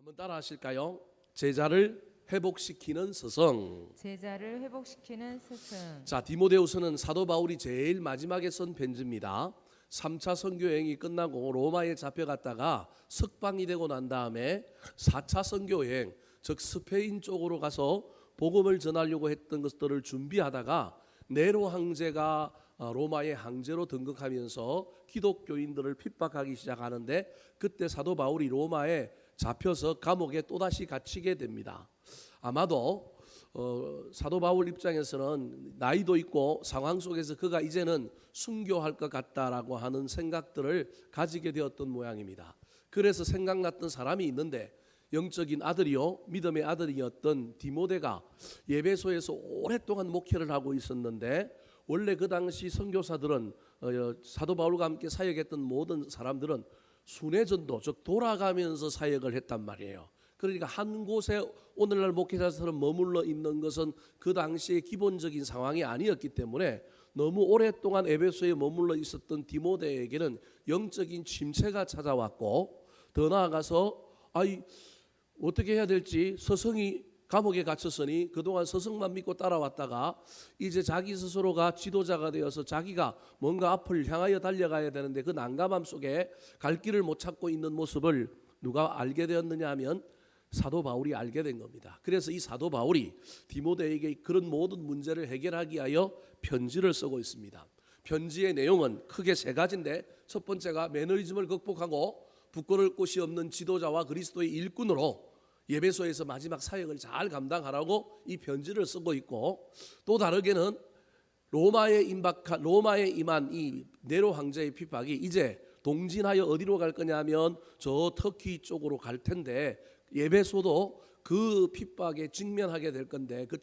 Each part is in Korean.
한번 따라 하실까요? 제자를 회복시키는 스승. 제자를 회복시키는 스승. 자, 디모데후서는 사도 바울이 제일 마지막에 쓴 편지입니다. 3차 선교 여행이 끝나고 로마에 잡혀갔다가 석방이 되고 난 다음에 4차 선교 여행, 즉 스페인 쪽으로 가서 복음을 전하려고 했던 것들을 준비하다가 네로 황제가 로마의 황제로 등극하면서 기독교인들을 핍박하기 시작하는데, 그때 사도 바울이 로마에 잡혀서 감옥에 또다시 갇히게 됩니다. 아마도 사도 바울 입장에서는 나이도 있고 상황 속에서 그가 이제는 순교할 것 같다라고 하는 생각들을 가지게 되었던 모양입니다. 그래서 생각났던 사람이 있는데, 영적인 아들이요 믿음의 아들이었던 디모데가 예배소에서 오랫동안 목회를 하고 있었는데, 원래 그 당시 선교사들은 사도 바울과 함께 사역했던 모든 사람들은 순회전도, 즉 돌아가면서 사역을 했단 말이에요. 그러니까 한 곳에 오늘날 목회자처럼 머물러 있는 것은 그 당시의 기본적인 상황이 아니었기 때문에 너무 오랫동안 에베소에 머물러 있었던 디모데에게는 영적인 침체가 찾아왔고, 더 나아가서 어떻게 해야 될지, 스승이 감옥에 갇혔으니 그동안 스승만 믿고 따라왔다가 이제 자기 스스로가 지도자가 되어서 자기가 뭔가 앞을 향하여 달려가야 되는데 그 난감함 속에 갈 길을 못 찾고 있는 모습을 누가 알게 되었느냐 하면 사도 바울이 알게 된 겁니다. 그래서 이 사도 바울이 디모데에게 그런 모든 문제를 해결하기 위하여 편지를 쓰고 있습니다. 편지의 내용은 크게 세 가지인데, 첫 번째가 매너리즘을 극복하고 부끄러울 곳이 없는 지도자와 그리스도의 일꾼으로 예배소에서 마지막 사역을 잘 감당하라고 이 편지를 쓰고 있고, 또 다르게는 로마에 임한 이 네로 황제의 핍박이 이제 동진하여 어디로 갈 거냐면 저 터키 쪽으로 갈 텐데, 예배소도 그 핍박에 직면하게 될 건데, 그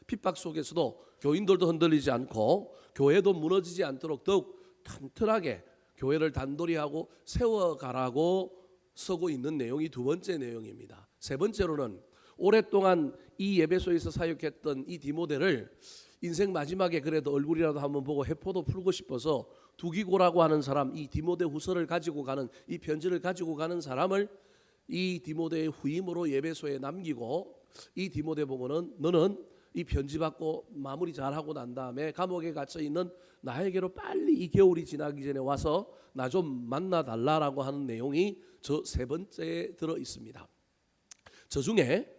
핍박 속에서도 교인들도 흔들리지 않고 교회도 무너지지 않도록 더욱 튼튼하게 교회를 단돌이 하고 세워가라고 쓰고 있는 내용이 두 번째 내용입니다. 세 번째로는 오랫동안 이 예배소에서 사역했던 이 디모데를 인생 마지막에 그래도 얼굴이라도 한번 보고 회포도 풀고 싶어서 두기고라고 하는 사람, 이 디모데 후서를 가지고 가는, 이 편지를 가지고 가는 사람을 이 디모데의 후임으로 예배소에 남기고, 이 디모데 보고는 너는 이 편지 받고 마무리 잘하고 난 다음에 감옥에 갇혀 있는 나에게로 빨리 이 겨울이 지나기 전에 와서 나 좀 만나 달라라고 하는 내용이 저 세 번째에 들어 있습니다. 저 중에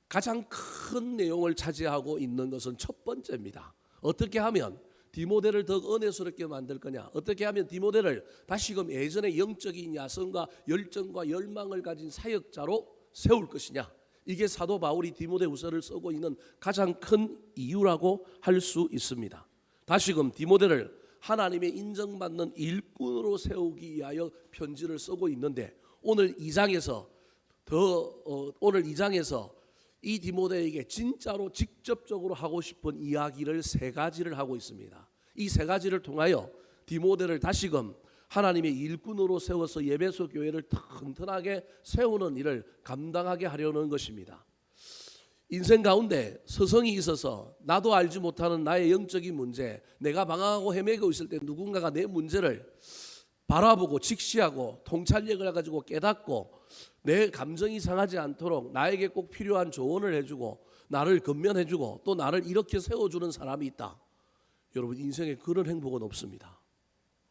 가장 큰 내용을 차지하고 있는 것은 첫 번째입니다. 어떻게 하면 디모데를 더 은혜스럽게 만들 거냐, 어떻게 하면 디모데를 다시금 예전의 영적인 야성과 열정과 열망을 가진 사역자로 세울 것이냐, 이게 사도 바울이 디모데후서를 쓰고 있는 가장 큰 이유라고 할 수 있습니다. 다시금 디모데를 하나님의 인정받는 일꾼으로 세우기 위하여 편지를 쓰고 있는데, 오늘 2장에서 이 디모데에게 진짜로 직접적으로 하고 싶은 이야기를 세 가지를 하고 있습니다. 이 세 가지를 통하여 디모데를 다시금 하나님의 일꾼으로 세워서 예배소 교회를 튼튼하게 세우는 일을 감당하게 하려는 것입니다. 인생 가운데 서성이 있어서 나도 알지 못하는 나의 영적인 문제, 내가 방황하고 헤매고 있을 때 누군가가 내 문제를 바라보고 직시하고 통찰력을 가지고 깨닫고 내 감정이 상하지 않도록 나에게 꼭 필요한 조언을 해주고 나를 건면해주고 또 나를 이렇게 세워주는 사람이 있다. 여러분, 인생에 그런 행복은 없습니다.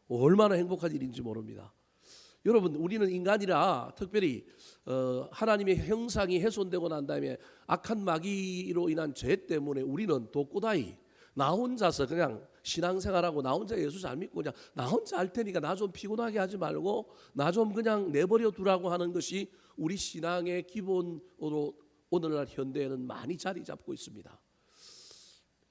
얼마나 행복한 일인지 모릅니다. 여러분, 우리는 인간이라 특별히 하나님의 형상이 훼손되고 난 다음에 악한 마귀로 인한 죄 때문에 우리는 독고다이 나 혼자서 그냥 신앙생활하고 나 혼자 예수 잘 믿고 그냥 나 혼자 할 테니까 나 좀 피곤하게 하지 말고 나 좀 그냥 내버려 두라고 하는 것이 우리 신앙의 기본으로 오늘날 현대에는 많이 자리 잡고 있습니다.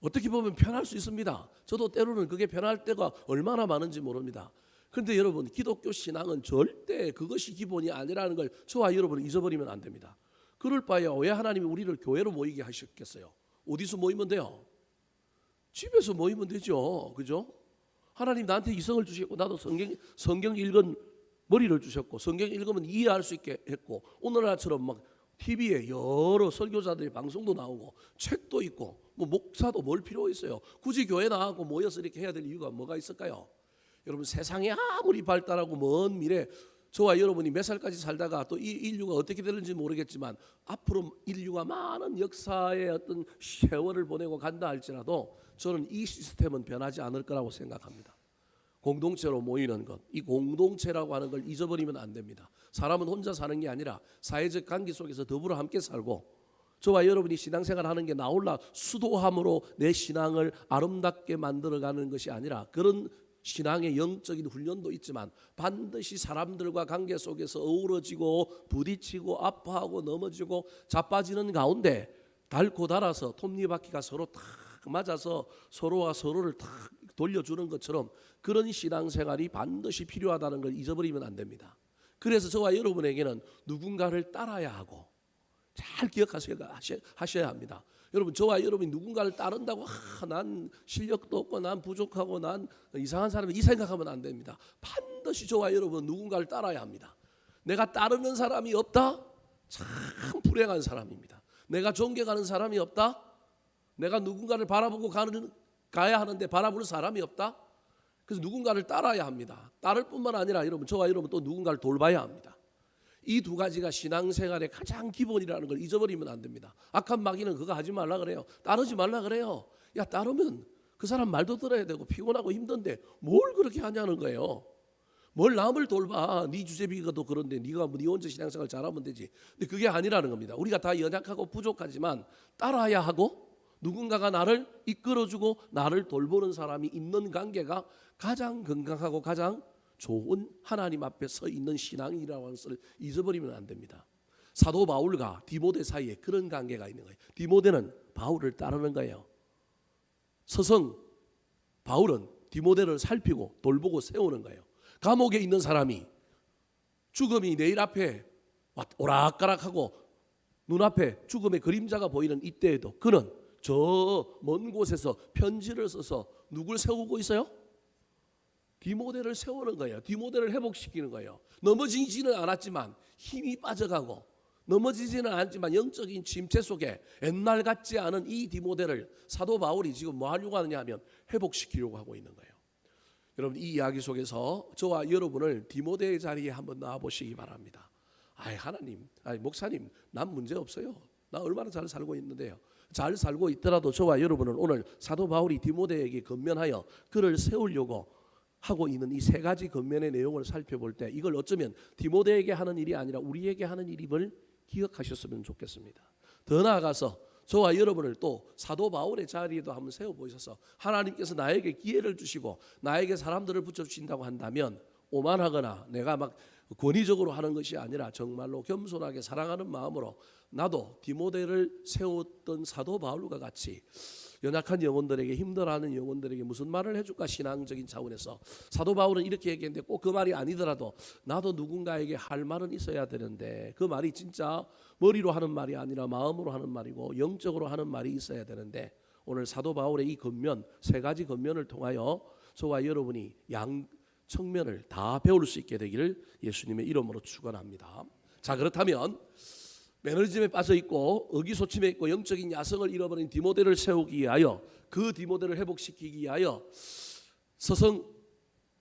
어떻게 보면 편할 수 있습니다. 저도 때로는 그게 편할 때가 얼마나 많은지 모릅니다. 그런데 여러분, 기독교 신앙은 절대 그것이 기본이 아니라는 걸 저와 여러분은 잊어버리면 안 됩니다. 그럴 바에 왜 하나님이 우리를 교회로 모이게 하셨겠어요? 어디서 모이면 돼요? 집에서 모이면 되죠. 그죠? 하나님 나한테 이성을 주셨고 나도 성경 읽은 머리를 주셨고 성경 읽으면 이해할 수 있게 했고, 오늘날처럼 막 TV에 여러 설교자들이 방송도 나오고 책도 있고 뭐 목사도 뭘 필요 있어요. 굳이 교회 나가고 모여서 이렇게 해야 될 이유가 뭐가 있을까요? 여러분, 세상이 아무리 발달하고 먼 미래 저와 여러분이 몇 살까지 살다가 또 이 인류가 어떻게 되는지 모르겠지만 앞으로 인류가 많은 역사의 어떤 세월을 보내고 간다 할지라도 저는 이 시스템은 변하지 않을 거라고 생각합니다. 공동체로 모이는 것, 이 공동체라고 하는 걸 잊어버리면 안 됩니다. 사람은 혼자 사는 게 아니라 사회적 관계 속에서 더불어 함께 살고, 저와 여러분이 신앙생활 하는 게 나홀라 수도함으로 내 신앙을 아름답게 만들어가는 것이 아니라, 그런 신앙의 영적인 훈련도 있지만 반드시 사람들과 관계 속에서 어우러지고 부딪히고 아파하고 넘어지고 자빠지는 가운데 닳고 닳아서 톱니바퀴가 서로 탁 맞아서 서로가 서로를 탁 돌려주는 것처럼 그런 신앙생활이 반드시 필요하다는 걸 잊어버리면 안 됩니다. 그래서 저와 여러분에게는 누군가를 따라야 하고, 잘 기억하셔야 합니다. 여러분, 저와 여러분이 누군가를 따른다고 난 실력도 없고 난 부족하고 난 이상한 사람이, 이 생각하면 안 됩니다. 반드시 저와 여러분 누군가를 따라야 합니다. 내가 따르는 사람이 없다? 참 불행한 사람입니다. 내가 존경하는 사람이 없다? 내가 누군가를 바라보고 가야 하는데 바라보는 사람이 없다? 그래서 누군가를 따라야 합니다. 따를 뿐만 아니라 여러분, 저와 여러분 또 누군가를 돌봐야 합니다. 이 두 가지가 신앙생활의 가장 기본이라는 걸 잊어버리면 안 됩니다. 악한 마귀는 그거 하지 말라 그래요. 따르지 말라 그래요. 야, 따르면 그 사람 말도 들어야 되고 피곤하고 힘든데 뭘 그렇게 하냐는 거예요. 뭘 남을 돌봐. 네 주제비가도 그런데 네가 네 혼자 신앙생활 잘하면 되지. 근데 그게 아니라는 겁니다. 우리가 다 연약하고 부족하지만 따라야 하고, 누군가가 나를 이끌어주고 나를 돌보는 사람이 있는 관계가 가장 건강하고 가장 좋은 하나님 앞에 서 있는 신앙이라는 것을 잊어버리면 안 됩니다. 사도 바울과 디모데 사이에 그런 관계가 있는 거예요. 디모데는 바울을 따르는 거예요. 서성 바울은 디모데를 살피고 돌보고 세우는 거예요. 감옥에 있는 사람이 죽음이 내일 앞에 오락가락하고 눈앞에 죽음의 그림자가 보이는 이때에도 그는 저 먼 곳에서 편지를 써서 누굴 세우고 있어요? 디모데를 세우는 거예요. 디모데를 회복시키는 거예요. 넘어지지는 않았지만 힘이 빠져가고, 넘어지지는 않았지만 영적인 침체 속에 옛날 같지 않은 이 디모데를 사도 바울이 지금 뭐 하려고 하느냐 하면 회복시키려고 하고 있는 거예요. 여러분, 이 이야기 속에서 저와 여러분을 디모데의 자리에 한번 놔보시기 바랍니다. 하나님, 목사님, 난 문제 없어요. 나 얼마나 잘 살고 있는데요. 잘 살고 있더라도 저와 여러분은 오늘 사도 바울이 디모데에게 건면하여 그를 세우려고 하고 있는 이 세 가지 건면의 내용을 살펴볼 때, 이걸 어쩌면 디모데에게 하는 일이 아니라 우리에게 하는 일임을 기억하셨으면 좋겠습니다. 더 나아가서 저와 여러분을 또 사도 바울의 자리에도 한번 세워보셔서 하나님께서 나에게 기회를 주시고 나에게 사람들을 붙여주신다고 한다면, 오만하거나 내가 막 권위적으로 하는 것이 아니라 정말로 겸손하게 사랑하는 마음으로 나도 디모데를 세웠던 사도 바울과 같이 연약한 영혼들에게, 힘들어하는 영혼들에게 무슨 말을 해줄까, 신앙적인 차원에서. 사도 바울은 이렇게 얘기했는데 꼭 그 말이 아니더라도 나도 누군가에게 할 말은 있어야 되는데, 그 말이 진짜 머리로 하는 말이 아니라 마음으로 하는 말이고 영적으로 하는 말이 있어야 되는데, 오늘 사도 바울의 이 건면, 세 가지 건면을 통하여 저와 여러분이 양 측면을 다 배울 수 있게 되기를 예수님의 이름으로 축원합니다. 자, 그렇다면 매너리즘에 빠져 있고 의기소침해 있고 영적인 야성을 잃어버린 디모데를 세우기 위하여, 그 디모데를 회복시키기 위하여 서성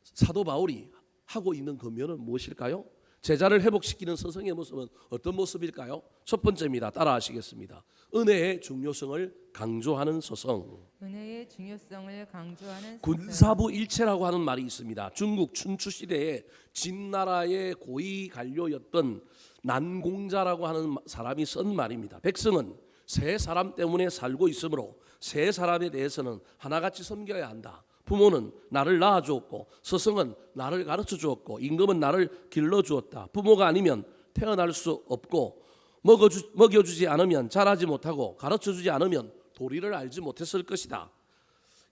사도 바울이 하고 있는 건면은 무엇일까요? 제자를 회복시키는 서성의 모습은 어떤 모습일까요? 첫 번째입니다. 따라하시겠습니다. 은혜의 중요성을 강조하는 서성. 은혜의 중요성을 강조하는 서성. 군사부 일체라고 하는 말이 있습니다. 중국 춘추 시대에 진나라의 고위 관료였던 난공자라고 하는 사람이 쓴 말입니다. 백성은 세 사람 때문에 살고 있으므로 세 사람에 대해서는 하나같이 섬겨야 한다. 부모는 나를 낳아주었고, 스승은 나를 가르쳐주었고, 임금은 나를 길러주었다. 부모가 아니면 태어날 수 없고, 먹여주지 않으면 자라지 못하고, 가르쳐주지 않으면 도리를 알지 못했을 것이다.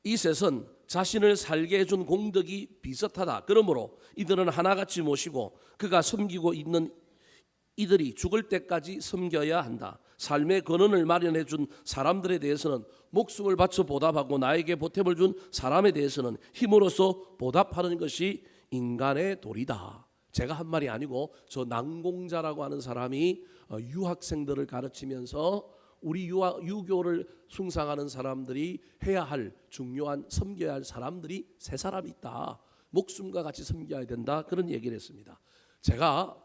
이 셋은 자신을 살게 해준 공덕이 비슷하다. 그러므로 이들은 하나같이 모시고 그가 섬기고 있는 이들이 죽을 때까지 섬겨야 한다. 삶의 근원을 마련해 준 사람들에 대해서는 목숨을 바쳐 보답하고, 나에게 보탬을 준 사람에 대해서는 힘으로써 보답하는 것이 인간의 도리다. 제가 한 말이 아니고 저 난공자라고 하는 사람이 유학생들을 가르치면서 우리 유교를 숭상하는 사람들이 해야 할 중요한, 섬겨야 할 사람들이 세 사람이 있다. 목숨과 같이 섬겨야 된다. 그런 얘기를 했습니다. 제가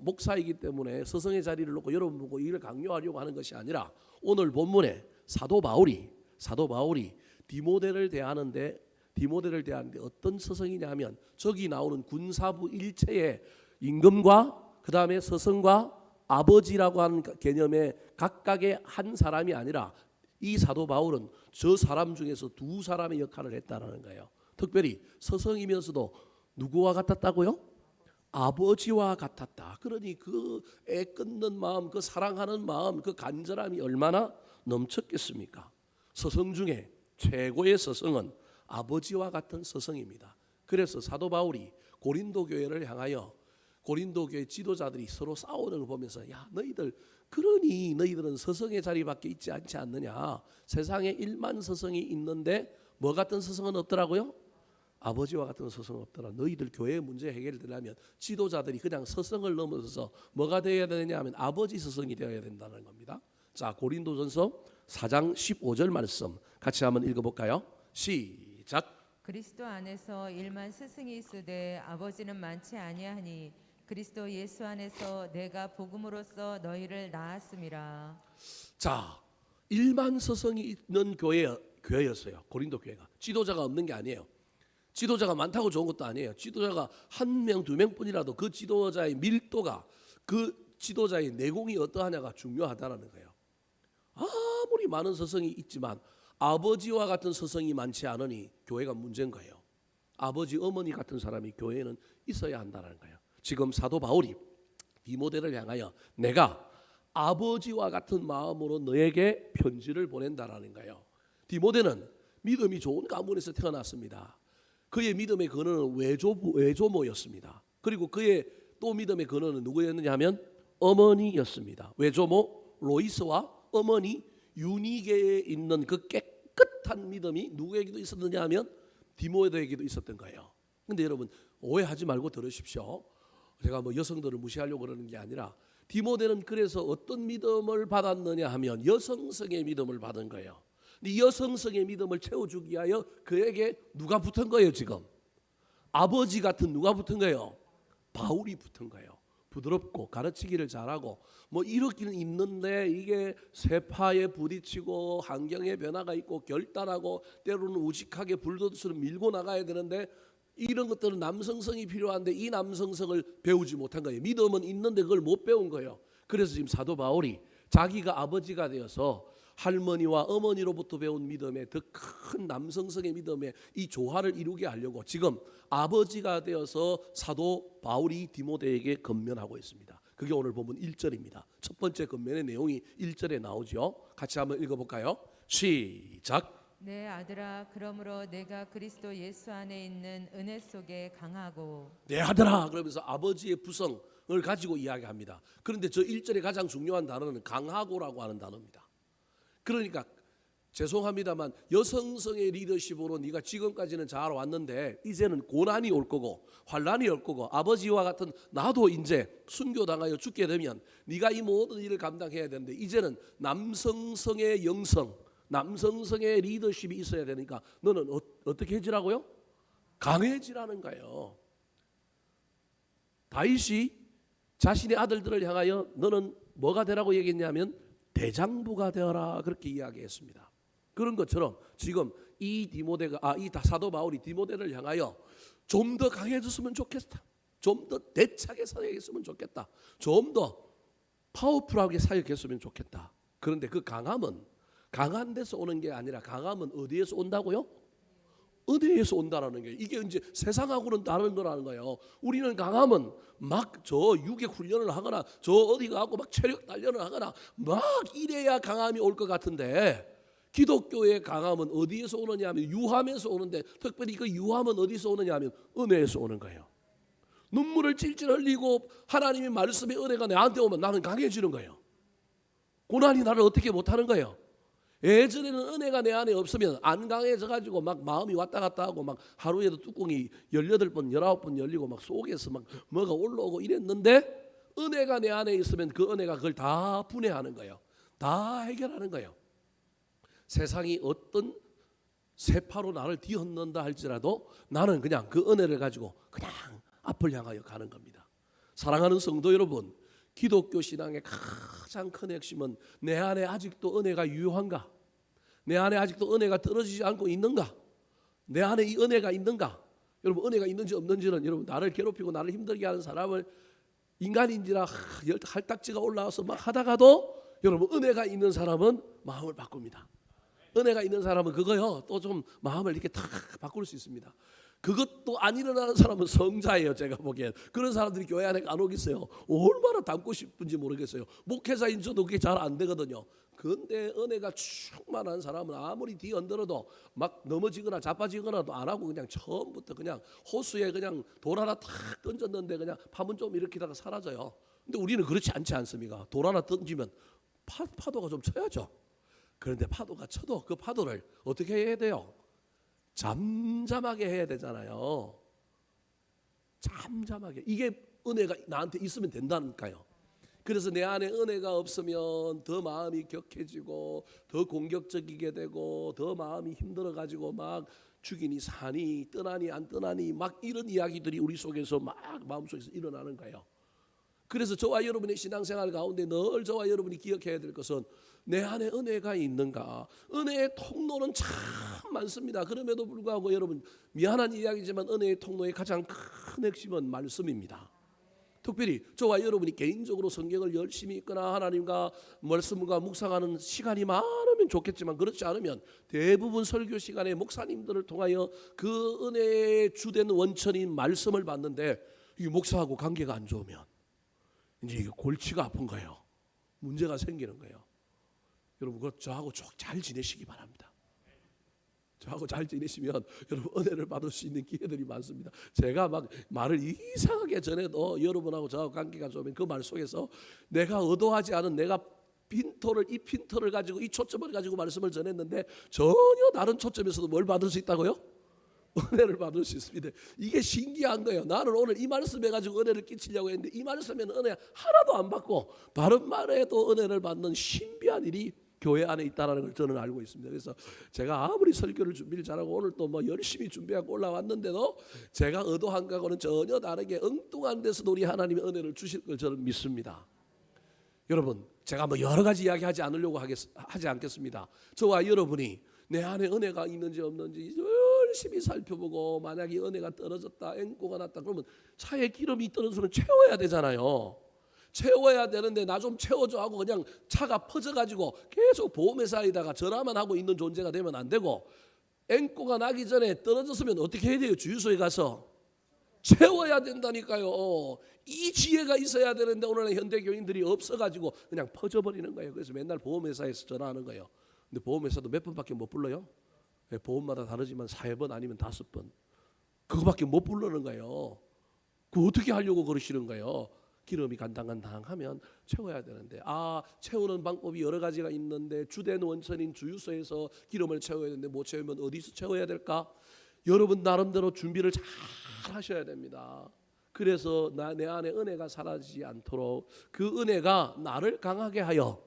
목사이기 때문에 스승의 자리를 놓고 여러분 보고 이를 강요하려고 하는 것이 아니라 오늘 본문에 사도 바울이 디모데를 대하는데 어떤 스승이냐면 저기 나오는 군사부 일체의 임금과 그 다음에 스승과 아버지라고 하는 개념의 각각의 한 사람이 아니라 이 사도 바울은 저 사람 중에서 두 사람의 역할을 했다라는 거예요. 특별히 스승이면서도 누구와 같았다고요? 아버지와 같았다. 그러니 그 애 끊는 마음, 그 사랑하는 마음, 그 간절함이 얼마나 넘쳤겠습니까? 스승 중에 최고의 스승은 아버지와 같은 스승입니다. 그래서 사도 바울이 고린도 교회를 향하여 고린도 교회 지도자들이 서로 싸우는 걸 보면서 야 그러니 너희들은 스승의 자리밖에 있지 않지 않느냐. 세상에 1만 스승이 있는데 뭐 같은 스승은 없더라고요? 아버지와 같은 스승은 없더라. 너희들 교회의 문제 해결되려면 지도자들이 그냥 스승을 넘어서서 뭐가 되어야 되느냐 하면 아버지 스승이 되어야 된다는 겁니다. 자, 고린도전서 4장 15절 말씀 같이 한번 읽어볼까요? 시작. 그리스도 안에서 1만 스승이 있으되 아버지는 많지 아니하니 그리스도 예수 안에서 내가 복음으로써 너희를 낳았음이라. 자, 1만 스승이 있는 교회였어요. 고린도 교회가. 지도자가 없는 게 아니에요. 지도자가 많다고 좋은 것도 아니에요. 지도자가 한 명, 두 명뿐이라도 그 지도자의 밀도가 그 지도자의 내공이 어떠하냐가 중요하다는 거예요. 아무리 많은 스승이 있지만 아버지와 같은 스승이 많지 않으니 교회가 문제인 거예요. 아버지, 어머니 같은 사람이 교회에는 있어야 한다는 거예요. 지금 사도 바울이 디모데를 향하여 내가 아버지와 같은 마음으로 너에게 편지를 보낸다라는 거예요. 디모데는 믿음이 좋은 가문에서 태어났습니다. 그의 믿음의 근원은 외조모였습니다. 그리고 그의 또 믿음의 근원은 누구였느냐 하면 어머니였습니다. 외조모 로이스와 어머니 유니게에 있는 그 깨끗한 믿음이 누구에게도 있었느냐 하면 디모데에게도 있었던 거예요. 근데 여러분 오해하지 말고 들으십시오. 제가 뭐 여성들을 무시하려고 그러는 게 아니라 디모데는 그래서 어떤 믿음을 받았느냐 하면 여성성의 믿음을 받은 거예요. 이 여성성의 믿음을 채워주기 위하여 그에게 누가 붙은 거예요 지금? 아버지 같은 누가 붙은 거예요? 바울이 붙은 거예요. 부드럽고 가르치기를 잘하고 뭐 이렇기는 있는데 이게 세파에 부딪히고 환경의 변화가 있고 결단하고 때로는 우직하게 불도저처럼 밀고 나가야 되는데 이런 것들은 남성성이 필요한데 이 남성성을 배우지 못한 거예요. 믿음은 있는데 그걸 못 배운 거예요. 그래서 지금 사도 바울이 자기가 아버지가 되어서 할머니와 어머니로부터 배운 믿음의 더 큰 남성성의 믿음의 이 조화를 이루게 하려고 지금 아버지가 되어서 사도 바울이 디모데에게 건면하고 있습니다. 그게 오늘 본문 1절입니다. 첫 번째 건면의 내용이 1절에 나오죠. 같이 한번 읽어볼까요? 시작. 내 아들아 그러므로 내가 그리스도 예수 안에 있는 은혜 속에 강하고. 내 아들아 그러면서 아버지의 부성을 가지고 이야기합니다. 그런데 저 1절에 가장 중요한 단어는 강하고라고 하는 단어입니다. 그러니까 죄송합니다만 여성성의 리더십으로 네가 지금까지는 잘 왔는데 이제는 고난이 올 거고 환난이 올 거고 아버지와 같은 나도 이제 순교당하여 죽게 되면 네가 이 모든 일을 감당해야 되는데 이제는 남성성의 영성 남성성의 리더십이 있어야 되니까 너는 어떻게 해지라고요? 강해지라는 거예요. 다윗이 자신의 아들들을 향하여 너는 뭐가 되라고 얘기했냐면 대장부가 되어라 그렇게 이야기했습니다. 그런 것처럼 지금 이 사도 바울이 디모데를 향하여 좀 더 강해졌으면 좋겠다. 좀 더 대차게 사역했으면 좋겠다. 좀 더 파워풀하게 사역했으면 좋겠다. 그런데 그 강함은 강한 데서 오는 게 아니라 강함은 어디에서 온다고요? 은혜에서 온다라는 거예요. 이게 이제 세상하고는 다른 거라는 거예요. 우리는 강함은 막 저 유격 훈련을 하거나 저 어디 가고 막 체력 단련을 하거나 막 이래야 강함이 올 것 같은데 기독교의 강함은 어디에서 오느냐 하면 유함에서 오는데 특별히 그 유함은 어디서 오느냐 하면 은혜에서 오는 거예요. 눈물을 찔찔 흘리고 하나님의 말씀의 은혜가 나한테 오면 나는 강해지는 거예요. 고난이 나를 어떻게 못하는 거예요. 예전에는 은혜가 내 안에 없으면 안 강해져가지고 막 마음이 왔다 갔다 하고 막 하루에도 뚜껑이 18번 19번 열리고 막 속에서 막 뭐가 올라오고 이랬는데 은혜가 내 안에 있으면 그 은혜가 그걸 다 분해하는 거예요. 다 해결하는 거예요. 세상이 어떤 세파로 나를 뒤흔는다 할지라도 나는 그냥 그 은혜를 가지고 그냥 앞을 향하여 가는 겁니다. 사랑하는 성도 여러분, 기독교 신앙의 가장 큰 핵심은 내 안에 아직도 은혜가 유효한가? 내 안에 아직도 은혜가 떨어지지 않고 있는가? 내 안에 이 은혜가 있는가? 여러분, 은혜가 있는지 없는지는 여러분, 나를 괴롭히고 나를 힘들게 하는 사람을 인간인지라 할딱지가 올라와서 막 하다가도 여러분, 은혜가 있는 사람은 마음을 바꿉니다. 은혜가 있는 사람은 그거요, 또 좀 마음을 이렇게 탁 바꿀 수 있습니다. 그것도 안 일어나는 사람은 성자예요. 제가 보기엔 그런 사람들이 교회 안에 안 오겠어요. 얼마나 닮고 싶은지 모르겠어요. 목회자인 저도 그게 잘 안 되거든요. 그런데 은혜가 충만한 사람은 아무리 뒤흔들어도 막 넘어지거나 자빠지거나도 안 하고 그냥 처음부터 그냥 호수에 그냥 돌 하나 탁 던졌는데 그냥 파문 좀 일으키다가 사라져요. 근데 우리는 그렇지 않지 않습니까? 돌 하나 던지면 파도가 좀 쳐야죠. 그런데 파도가 쳐도 그 파도를 어떻게 해야 돼요? 잠잠하게 해야 되잖아요. 잠잠하게. 이게 은혜가 나한테 있으면 된다니까요. 그래서 내 안에 은혜가 없으면 더 마음이 격해지고 더 공격적이게 되고 더 마음이 힘들어가지고 막 죽이니 사니 떠나니 안 떠나니 막 이런 이야기들이 우리 속에서 막 마음속에서 일어나는 거예요. 그래서 저와 여러분의 신앙생활 가운데 늘 저와 여러분이 기억해야 될 것은 내 안에 은혜가 있는가. 은혜의 통로는 참 많습니다. 그럼에도 불구하고 여러분, 미안한 이야기지만 은혜의 통로의 가장 큰 핵심은 말씀입니다. 특별히 저와 여러분이 개인적으로 성경을 열심히 읽거나 하나님과 말씀과 묵상하는 시간이 많으면 좋겠지만 그렇지 않으면 대부분 설교 시간에 목사님들을 통하여 그 은혜의 주된 원천인 말씀을 받는데 이 목사하고 관계가 안 좋으면 이제 이게 골치가 아픈 거예요. 문제가 생기는 거예요. 여러분, 저하고 잘 지내시기 바랍니다. 저하고 잘 지내시면 여러분 은혜를 받을 수 있는 기회들이 많습니다. 제가 막 말을 이상하게 전해도 여러분하고 저하고 관계가 좋으면 그 말 속에서 내가 의도하지 않은 내가 이 핀터를 가지고 이 초점을 가지고 말씀을 전했는데 전혀 다른 초점에서도 뭘 받을 수 있다고요? 은혜를 받을 수 있습니다. 이게 신기한 거예요. 나는 오늘 이 말씀 해가지고 은혜를 끼치려고 했는데 이 말씀에는 은혜 하나도 안 받고 바른 말에도 은혜를 받는 신비한 일이 교회 안에 있다는 걸 저는 알고 있습니다. 그래서 제가 아무리 설교를 준비를 잘하고 오늘 또 뭐 열심히 준비하고 올라왔는데도 제가 의도한 거하고는 전혀 다르게 엉뚱한 데서도 우리 하나님의 은혜를 주실 걸 저는 믿습니다. 여러분, 제가 뭐 여러 가지 이야기하지 않으려고 하지 않겠습니다. 저와 여러분이 내 안에 은혜가 있는지 없는지 열심히 살펴보고 만약에 은혜가 떨어졌다, 앵꼬가 났다 그러면 차에 기름이 떨어지면 채워야 되잖아요. 채워야 되는데 나 좀 채워줘 하고 그냥 차가 퍼져가지고 계속 보험회사에다가 전화만 하고 있는 존재가 되면 안 되고 앵꼬가 나기 전에 떨어졌으면 어떻게 해야 돼요? 주유소에 가서 채워야 된다니까요. 이 지혜가 있어야 되는데 오늘날 현대 교인들이 없어가지고 그냥 퍼져버리는 거예요. 그래서 맨날 보험회사에서 전화하는 거예요. 근데 보험회사도 몇 번밖에 못 불러요. 보험마다 다르지만 4번 아니면 5번 그거밖에 못 부르는 거예요. 그 어떻게 하려고 그러시는 거예요? 기름이 간당간당하면 채워야 되는데 채우는 방법이 여러 가지가 있는데 주된 원천인 주유소에서 기름을 채워야 되는데 못 채우면 어디서 채워야 될까? 여러분 나름대로 준비를 잘 하셔야 됩니다. 그래서 내 안에 은혜가 사라지지 않도록 그 은혜가 나를 강하게 하여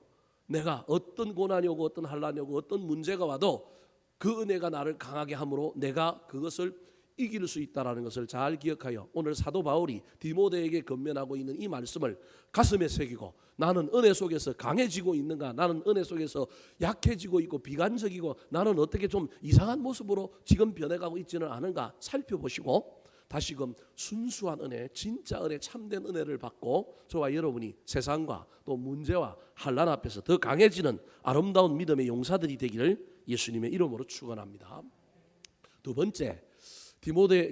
내가 어떤 고난이 오고 어떤 환난이 오고 어떤 문제가 와도 그 은혜가 나를 강하게 함으로 내가 그것을 이길 수 있다는 것을 잘 기억하여 오늘 사도 바울이 디모데에게 건면하고 있는 이 말씀을 가슴에 새기고 나는 은혜 속에서 강해지고 있는가, 나는 은혜 속에서 약해지고 있고 비관적이고 나는 어떻게 좀 이상한 모습으로 지금 변해가고 있지는 않은가 살펴보시고 다시금 순수한 은혜, 진짜 은혜, 참된 은혜를 받고 저와 여러분이 세상과 또 문제와 환난 앞에서 더 강해지는 아름다운 믿음의 용사들이 되기를 예수님의 이름으로 축원합니다. 두 번째,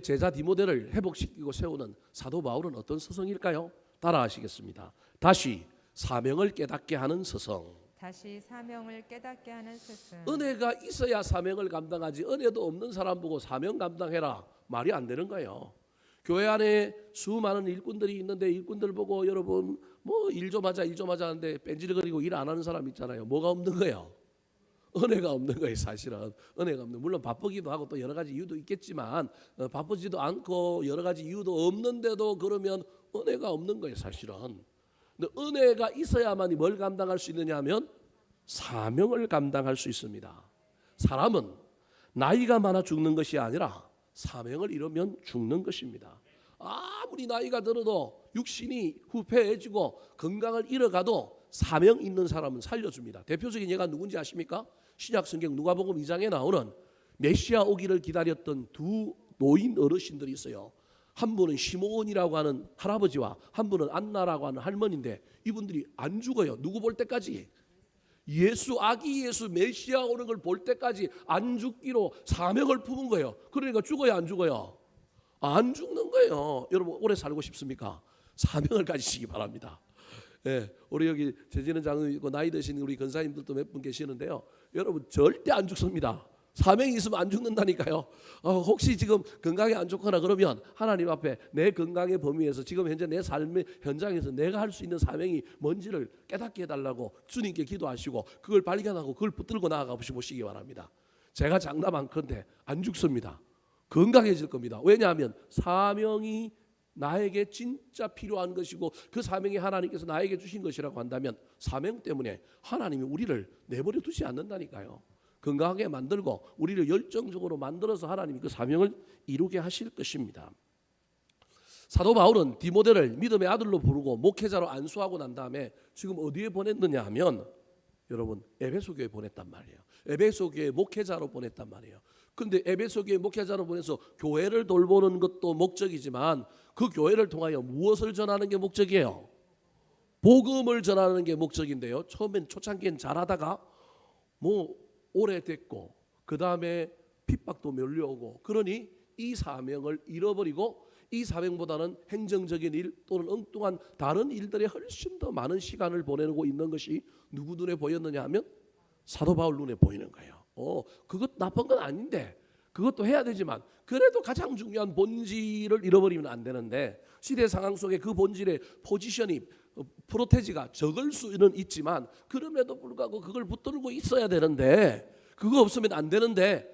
제자 디모데를 회복시키고 세우는 사도 바울은 어떤 서성일까요? 따라하시겠습니다. 다시 사명을 깨닫게 하는 서성. 다시 사명을 깨닫게 하는 스승. 은혜가 있어야 사명을 감당하지 은혜도 없는 사람 보고 사명 감당해라 말이 안 되는 거예요. 교회 안에 수많은 일꾼들이 있는데 일꾼들 보고 여러분 뭐 일 좀 하자 하는데 뺀질거리고 일 안 하는 사람 있잖아요. 뭐가 없는 거예요? 은혜가 없는 거예요. 사실은 은혜가 없는, 물론 바쁘기도 하고 또 여러 가지 이유도 있겠지만 바쁘지도 않고 여러 가지 이유도 없는데도 그러면 은혜가 없는 거예요. 사실은. 근데 은혜가 있어야만이 뭘 감당할 수 있느냐 하면 사명을 감당할 수 있습니다. 사람은 나이가 많아 죽는 것이 아니라 사명을 이루면 죽는 것입니다. 아무리 나이가 들어도 육신이 후패해지고 건강을 잃어가도 사명 있는 사람은 살려줍니다. 대표적인 예가 누군지 아십니까? 신약성경 누가복음 2장에 나오는 메시아 오기를 기다렸던 두 노인 어르신들이 있어요. 한 분은 시몬이라고 하는 할아버지와 한 분은 안나라고 하는 할머니인데 이분들이 안 죽어요. 누구 볼 때까지? 예수, 아기 예수 메시아 오는 걸 볼 때까지 안 죽기로 사명을 품은 거예요. 그러니까 죽어요, 안 죽어요? 안 죽는 거예요. 여러분 오래 살고 싶습니까? 사명을 가지시기 바랍니다. 예, 우리 여기 재지는 장로님 있고 나이 드신 우리 권사님들도 몇 분 계시는데요. 여러분 절대 안 죽습니다. 사명이 있으면 안 죽는다니까요. 혹시 지금 건강이 안 좋거나 그러면 하나님 앞에 내 건강의 범위에서 지금 현재 내 삶의 현장에서 내가 할 수 있는 사명이 뭔지를 깨닫게 해달라고 주님께 기도하시고 그걸 발견하고 그걸 붙들고 나아가 보시기 바랍니다. 제가 장담한컨대 안 죽습니다. 건강해질 겁니다. 왜냐하면 사명이 나에게 진짜 필요한 것이고 그 사명이 하나님께서 나에게 주신 것이라고 한다면 사명 때문에 하나님이 우리를 내버려 두지 않는다니까요. 건강하게 만들고 우리를 열정적으로 만들어서 하나님이 그 사명을 이루게 하실 것입니다. 사도 바울은 디모데를 믿음의 아들로 부르고 목회자로 안수하고 난 다음에 지금 어디에 보냈느냐 하면 여러분 에베소 교회에 보냈단 말이에요. 에베소 교회 목회자로 보냈단 말이에요. 근데 에베소 교회 목회자로 보내서 교회를 돌보는 것도 목적이지만 그 교회를 통하여 무엇을 전하는 게 목적이에요? 복음을 전하는 게 목적인데요. 처음엔 초창기엔 잘하다가 뭐 오래됐고 그 다음에 핍박도 밀려오고 그러니 이 사명을 잃어버리고 이 사명보다는 행정적인 일 또는 엉뚱한 다른 일들에 훨씬 더 많은 시간을 보내고 있는 것이 누구 눈에 보였느냐 하면 사도 바울 눈에 보이는 거예요. 그것 나쁜 건 아닌데 그것도 해야 되지만 그래도 가장 중요한 본질을 잃어버리면 안 되는데 시대 상황 속에 그 본질의 포지션이 프로테지가 적을 수는 있지만 그럼에도 불구하고 그걸 붙들고 있어야 되는데 그거 없으면 안 되는데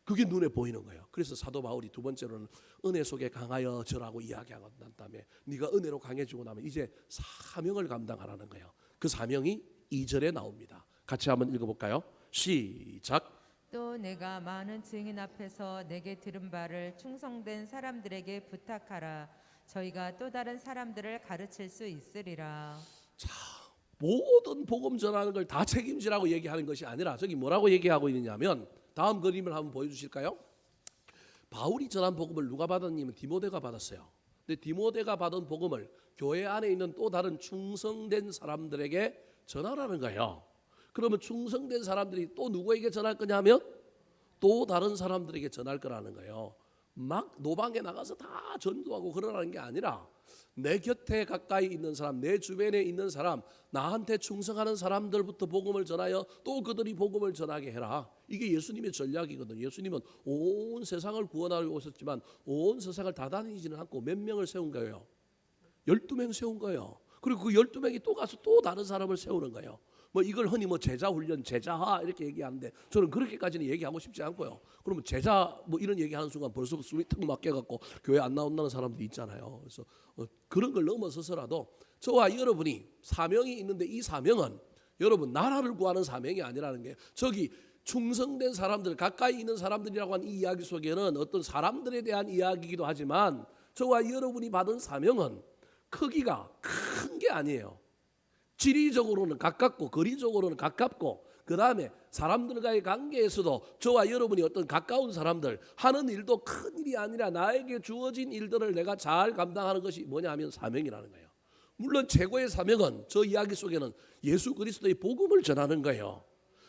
그게 눈에 보이는 거예요. 그래서 사도 바울이 두 번째로는 은혜 속에 강하여 저라고 이야기하고 난 다음에 네가 은혜로 강해지고 나면 이제 사명을 감당하라는 거예요. 그 사명이 2절에 나옵니다. 같이 한번 읽어볼까요? 시작. 또 내가 많은 증인 앞에서 내게 들은 바를 충성된 사람들에게 부탁하라. 저희가 또 다른 사람들을 가르칠 수 있으리라. 자, 모든 복음 전하는 걸 다 책임지라고 얘기하는 것이 아니라 저기 뭐라고 얘기하고 있느냐면 다음 그림을 한번 보여주실까요? 바울이 전한 복음을 누가 받았냐면 디모데가 받았어요. 근데 디모데가 받은 복음을 교회 안에 있는 또 다른 충성된 사람들에게 전하라는 거예요. 그러면 충성된 사람들이 또 누구에게 전할 거냐면 또 다른 사람들에게 전할 거라는 거예요. 막 노방에 나가서 다 전도하고 그러라는 게 아니라 내 곁에 가까이 있는 사람, 내 주변에 있는 사람, 나한테 충성하는 사람들부터 복음을 전하여 또 그들이 복음을 전하게 해라. 이게 예수님의 전략이거든요. 예수님은 온 세상을 구원하러 오셨지만 온 세상을 다 다니지는 않고 몇 명을 세운 거예요? 12명 세운 거예요. 그리고 그 12명이 또 가서 또 다른 사람을 세우는 거예요. 뭐 이걸 흔히 뭐 제자 훈련, 제자화 이렇게 얘기하는데 저는 그렇게까지는 얘기하고 싶지 않고요. 그러면 제자 뭐 이런 얘기하는 순간 벌써 숨이 턱 막혀갖고 교회 안 나온다는 사람들이 있잖아요. 그래서 그런 걸 넘어서서라도 저와 여러분이 사명이 있는데 이 사명은 여러분 나라를 구하는 사명이 아니라는 게 저기 충성된 사람들 가까이 있는 사람들이라고 하는 이 이야기 속에는 어떤 사람들에 대한 이야기이기도 하지만 저와 여러분이 받은 사명은 크기가 큰 게 아니에요. 지리적으로는 가깝고 거리적으로는 가깝고 그 다음에 사람들과의 관계에서도 저와 여러분이 어떤 가까운 사람들 하는 일도 큰 일이 아니라 나에게 주어진 일들을 내가 잘 감당하는 것이 뭐냐 하면 사명이라는 거예요. 물론 최고의 사명은 저 이야기 속에는 예수 그리스도의 복음을 전하는 거예요.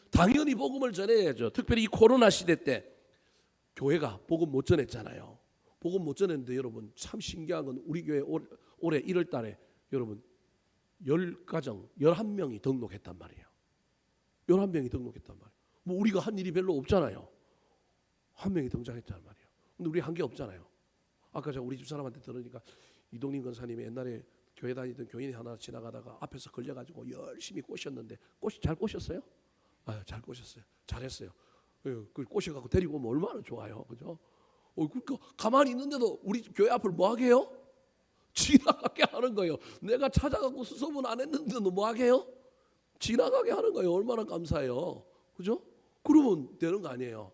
당연히 복음을 전해야죠. 특별히 이 코로나 시대 때 교회가 복음 못 전했잖아요. 복음 못 전했는데 여러분 참 신기한 건 우리 교회 올해 1월 달에 여러분 10가정 11명이 등록했단 말이에요. 11명이 등록했단 말이에요. 뭐 우리가 한 일이 별로 없잖아요. 한 명이 등장했단 말이에요. 근데 우리 한 게 없잖아요. 아까 제가 우리 집 사람한테 들으니까 이동림 권사님이 옛날에 교회 다니던 교인이 하나 지나가다가 앞에서 걸려가지고 열심히 꼬셨는데 꽃이 잘 꼬셨어요? 아, 잘 꼬셨어요. 잘했어요. 그 꼬셔갖고 데리고 오면 얼마나 좋아요, 그죠? 그러니까 가만히 있는데도 우리 교회 앞을 뭐 하게 해요? 지나가게 하는 거예요. 내가 찾아가고 수소문 안 했는데도 뭐 하게 해요? 지나가게 하는 거예요. 얼마나 감사해요. 그죠? 그러면 되는 거 아니에요.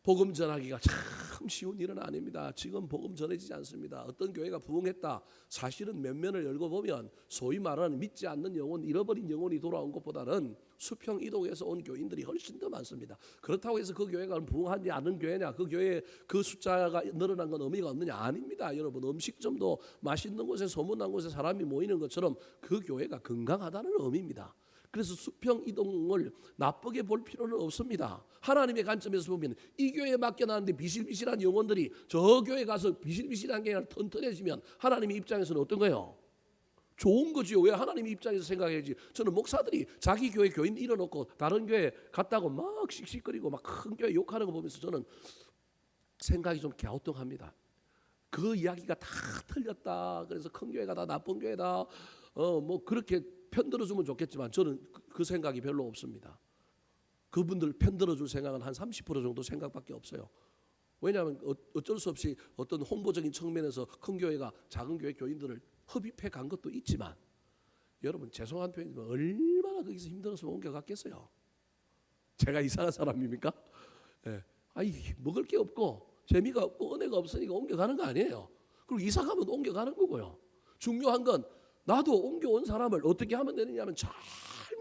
복음 전하기가 참 쉬운 일은 아닙니다. 지금 복음 전해지지 않습니다. 어떤 교회가 부흥했다. 사실은 면면을 열고 보면 소위 말하는 믿지 않는 영혼, 잃어버린 영혼이 돌아온 것보다는 수평 이동에서 온 교인들이 훨씬 더 많습니다. 그렇다고 해서 그 교회가 부흥하지 않은 교회냐, 그 교회 그 숫자가 늘어난 건 의미가 없느냐? 아닙니다. 여러분, 음식점도 맛있는 곳에 소문난 곳에 사람이 모이는 것처럼 그 교회가 건강하다는 의미입니다. 그래서 수평 이동을 나쁘게 볼 필요는 없습니다. 하나님의 관점에서 보면 이 교회에 맡겨놨는데 비실비실한 영혼들이 저 교회 가서 비실비실한 게 아니라 튼튼해지면 하나님의 입장에서는 어떤 거예요? 좋은 거지요. 왜 하나님의 입장에서 생각해야지. 저는 목사들이 자기 교회 교인 일어놓고 다른 교회 갔다고 막 씩씩거리고 막 큰 교회 욕하는 거 보면서 저는 생각이 좀 갸우뚱합니다. 그 이야기가 다 틀렸다. 그래서 큰 교회가 다 나쁜 교회다. 뭐 그렇게 편들어주면 좋겠지만 저는 그 생각이 별로 없습니다. 그분들 편들어줄 생각은 한 30% 정도 생각밖에 없어요. 왜냐하면 어쩔 수 없이 어떤 홍보적인 측면에서 큰 교회가 작은 교회 교인들을 흡입해 간 것도 있지만 여러분 죄송한 표현이지만 얼마나 거기서 힘들어서 옮겨갔겠어요. 제가 이상한 사람입니까? 네. 아이 먹을 게 없고 재미가 없고 은혜가 없으니까 옮겨가는 거 아니에요. 그리고 이사 가면 옮겨가는 거고요. 중요한 건 나도 옮겨온 사람을 어떻게 하면 되느냐면 잘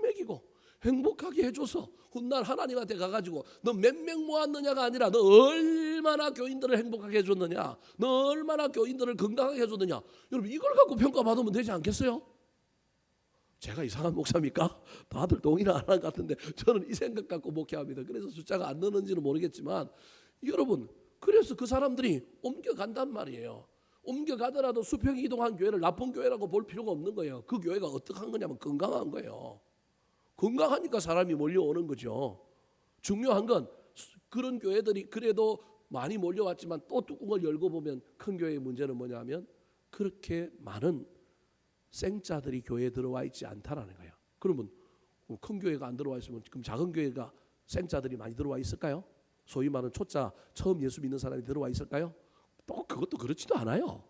먹이고 행복하게 해줘서 훗날 하나님한테 가가지고 너 몇 명 모았느냐가 아니라 너 얼마나 교인들을 행복하게 해줬느냐, 너 얼마나 교인들을 건강하게 해줬느냐. 여러분 이걸 갖고 평가받으면 되지 않겠어요? 제가 이상한 목사입니까? 다들 동의를 안 하는 것 같은데 저는 이 생각 갖고 목회합니다. 그래서 숫자가 안 느는지는 모르겠지만 여러분 그래서 그 사람들이 옮겨간단 말이에요. 옮겨가더라도 수평 이동한 교회를 나쁜 교회라고 볼 필요가 없는 거예요. 그 교회가 어떻게 한 거냐면 건강한 거예요. 건강하니까 사람이 몰려오는 거죠. 중요한 건 그런 교회들이 그래도 많이 몰려왔지만 또 뚜껑을 열고 보면 큰 교회의 문제는 뭐냐면 그렇게 많은 생자들이 교회에 들어와 있지 않다라는 거예요. 그러면 큰 교회가 안 들어와 있으면 그럼 작은 교회가 생자들이 많이 들어와 있을까요? 소위 말하는 초짜 처음 예수 믿는 사람이 들어와 있을까요? 또 그것도 그렇지도 않아요.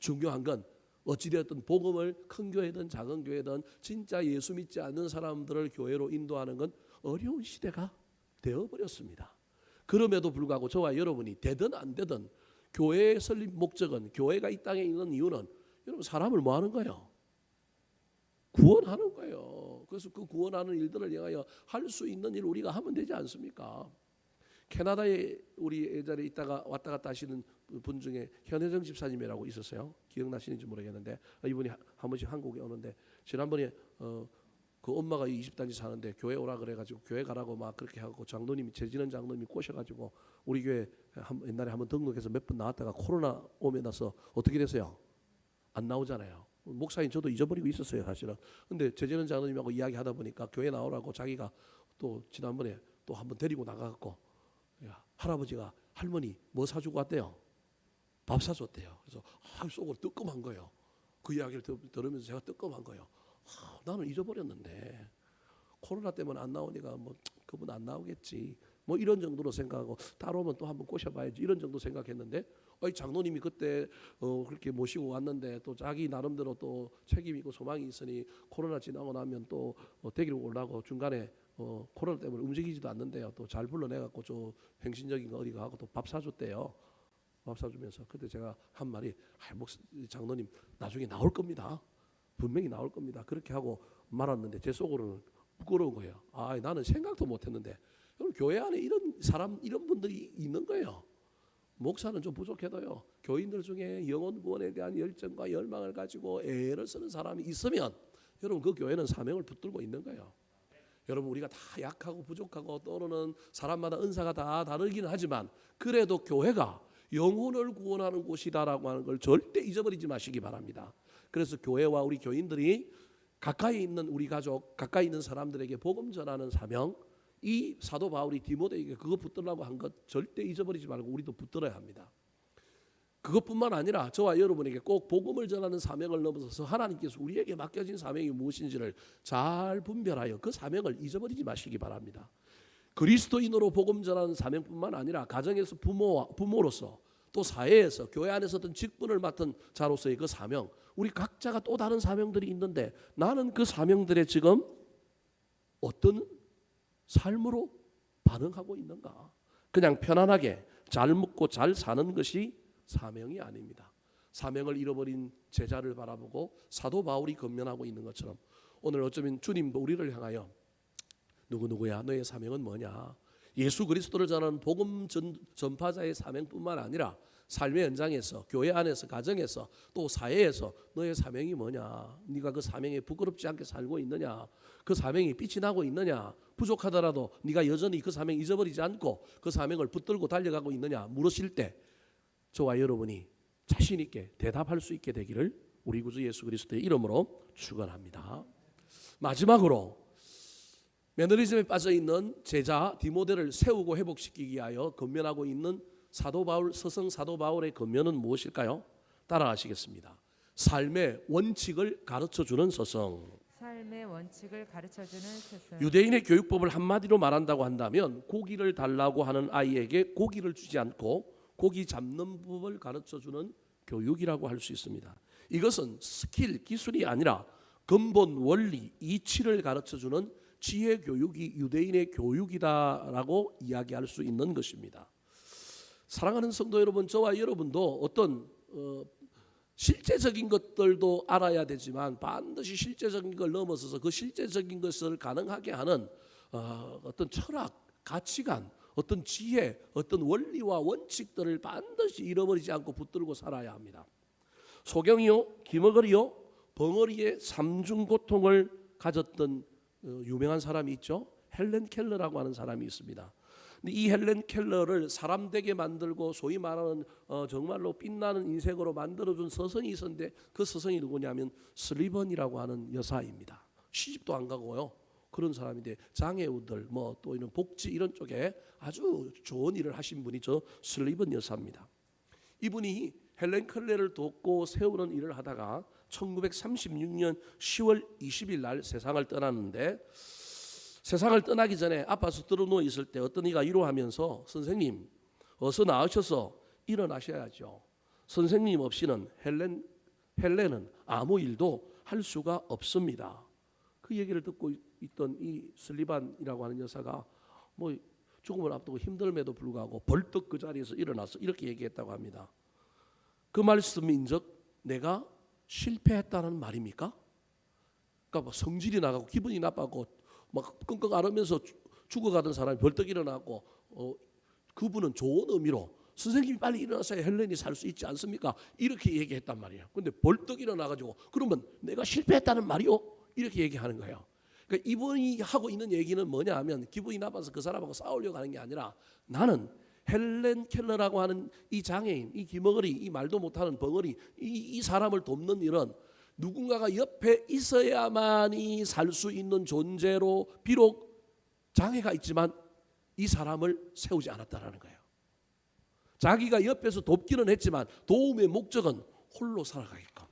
중요한 건 어찌되었든 복음을 큰 교회든 작은 교회든 진짜 예수 믿지 않는 사람들을 교회로 인도하는 건 어려운 시대가 되어버렸습니다. 그럼에도 불구하고 저와 여러분이 되든 안 되든 교회의 설립 목적은 교회가 이 땅에 있는 이유는 여러분 사람을 뭐 하는 거예요? 구원하는 거예요. 그래서 그 구원하는 일들을 향하여 할 수 있는 일 우리가 하면 되지 않습니까? 캐나다에 우리 예전에 있다가 왔다 갔다 하시는 분 중에 현혜정 집사님이라고 있었어요. 기억나시는지 모르겠는데 이분이 한 번씩 한국에 오는데 지난번에 그 엄마가 20단지 사는데 교회 오라 그래가지고 교회 가라고 막 그렇게 하고 장로님이 재진원 장로님이 꼬셔가지고 우리 교회 옛날에 한번 등록해서 몇 번 나왔다가 코로나 오면 나서 어떻게 됐어요? 안 나오잖아요. 목사님 저도 잊어버리고 있었어요 사실은. 근데 재진원 장로님하고 이야기하다 보니까 교회 나오라고 자기가 또 지난번에 또 한번 데리고 나가갖고 할아버지가 할머니 뭐 사주고 왔대요? 밥 사줬대요. 그래서 속으로 뜨끔한 거예요. 그 이야기를 들으면서 제가 뜨끔한 거예요. 나는 잊어버렸는데 코로나 때문에 안 나오니까 뭐 그분 안 나오겠지 뭐 이런 정도로 생각하고 따라오면 또 한번 꼬셔봐야지 이런 정도 생각했는데 장로님이 그때 그렇게 모시고 왔는데 또 자기 나름대로 또 책임 있고 소망이 있으니 코로나 지나고 나면 또 데리고 오려고 중간에 코로나 때문에 움직이지도 않는데요. 또 잘 불러내갖고 저 행신적인 거 어디 가고 또 밥 사줬대요. 밥 사주면서 그때 제가 한 말이 장로님 나중에 나올 겁니다. 분명히 나올 겁니다. 그렇게 하고 말았는데 제 속으로는 부끄러운 거예요. 나는 생각도 못했는데 교회 안에 이런 사람 이런 분들이 있는 거예요. 목사는 좀 부족해도요. 교인들 중에 영혼 구원에 대한 열정과 열망을 가지고 애를 쓰는 사람이 있으면 여러분 그 교회는 사명을 붙들고 있는 거예요. 여러분 우리가 다 약하고 부족하고 또는 사람마다 은사가 다 다르긴 하지만 그래도 교회가 영혼을 구원하는 곳이다라고 하는 걸 절대 잊어버리지 마시기 바랍니다. 그래서 교회와 우리 교인들이 가까이 있는 우리 가족, 가까이 있는 사람들에게 복음 전하는 사명, 이 사도 바울이 디모데에게 그거 붙들라고 한 것 절대 잊어버리지 말고 우리도 붙들어야 합니다. 그것뿐만 아니라 저와 여러분에게 꼭 복음을 전하는 사명을 넘어서서 하나님께서 우리에게 맡겨진 사명이 무엇인지를 잘 분별하여 그 사명을 잊어버리지 마시기 바랍니다. 그리스도인으로 복음 전하는 사명뿐만 아니라 가정에서 부모로서 또 사회에서 교회 안에서 어떤 직분을 맡은 자로서의 그 사명, 우리 각자가 또 다른 사명들이 있는데 나는 그 사명들에 지금 어떤 삶으로 반응하고 있는가? 그냥 편안하게 잘 먹고 잘 사는 것이 사명이 아닙니다. 사명을 잃어버린 제자를 바라보고 사도 바울이 권면하고 있는 것처럼 오늘 어쩌면 주님도 우리를 향하여 누구누구야 너의 사명은 뭐냐, 예수 그리스도를 전하는 복음 전파자의 사명뿐만 아니라 삶의 현장에서, 교회 안에서, 가정에서, 또 사회에서 너의 사명이 뭐냐, 네가 그 사명에 부끄럽지 않게 살고 있느냐, 그 사명이 빛이 나고 있느냐, 부족하더라도 네가 여전히 그 사명 잊어버리지 않고 그 사명을 붙들고 달려가고 있느냐 물으실 때 저와 여러분이 자신 있게 대답할 수 있게 되기를 우리 구주 예수 그리스도의 이름으로 축원합니다. 마지막으로 매너리즘에 빠져있는 제자 디모데를 세우고 회복시키기 위하여 권면하고 있는 사도 바울, 서성 사도 바울의 권면은 무엇일까요? 따라하시겠습니다. 삶의 원칙을 가르쳐주는 서성. 삶의 원칙을 가르쳐주는 스승. 유대인의 교육법을 한마디로 말한다고 한다면 고기를 달라고 하는 아이에게 고기를 주지 않고 고기 잡는 법을 가르쳐주는 교육이라고 할 수 있습니다. 이것은 스킬, 기술이 아니라 근본, 원리, 이치를 가르쳐주는 지혜 교육이 유대인의 교육이다라고 이야기할 수 있는 것입니다. 사랑하는 성도 여러분, 저와 여러분도 어떤 실제적인 것들도 알아야 되지만 반드시 실제적인 걸 넘어서서 그 실제적인 것을 가능하게 하는 어떤 철학, 가치관, 어떤 지혜, 어떤 원리와 원칙들을 반드시 잃어버리지 않고 붙들고 살아야 합니다. 소경이요, 기머거리요, 벙어리의 삼중 고통을 가졌던 유명한 사람이 있죠. 헬렌 켈러라고 하는 사람이 있습니다. 근데 이 헬렌 켈러를 사람 되게 만들고 소위 말하는 정말로 빛나는 인생으로 만들어준 서성이 있었는데 그 서성이 누구냐면 슬리번이라고 하는 여사입니다. 시집도 안 가고요. 그런 사람인데 장애우들 뭐 또 이런 복지 이런 쪽에 아주 좋은 일을 하신 분이 저 슬리번 여사입니다. 이분이 헬렌 켈러를 돕고 세우는 일을 하다가 1936년 10월 20일 날 세상을 떠났는데 세상을 떠나기 전에 아파서 드러누워 있을 때 어떤 이가 위로하면서 선생님 어서 나으셔서 일어나셔야죠. 선생님 없이는 헬렌은 아무 일도 할 수가 없습니다. 그 얘기를 듣고 있던 이 슬리반이라고 하는 여사가 뭐 죽음을 앞두고 힘듦에도 불구하고 벌떡 그 자리에서 일어나서 이렇게 얘기했다고 합니다. 그 말씀인즉 내가 실패했다는 말입니까? 그러니까 뭐 성질이 나가고 기분이 나빠고 막 끙끙 앓으면서 죽어가던 사람이 벌떡 일어나고 그분은 좋은 의미로 선생님이 빨리 일어나서야 헬렌이 살 수 있지 않습니까? 이렇게 얘기했단 말이에요. 근데 벌떡 일어나가지고 그러면 내가 실패했다는 말이요? 이렇게 얘기하는 거예요. 그러니까 이분이 하고 있는 얘기는 뭐냐 하면 기분이 나빠서 그 사람하고 싸우려고 하는 게 아니라 나는 헬렌 켈러라고 하는 이 장애인, 이 기머거리, 이 말도 못하는 벙어리, 이 사람을 돕는 일은 누군가가 옆에 있어야만이 살 수 있는 존재로 비록 장애가 있지만 이 사람을 세우지 않았다라는 거예요. 자기가 옆에서 돕기는 했지만 도움의 목적은 홀로 살아가게끔,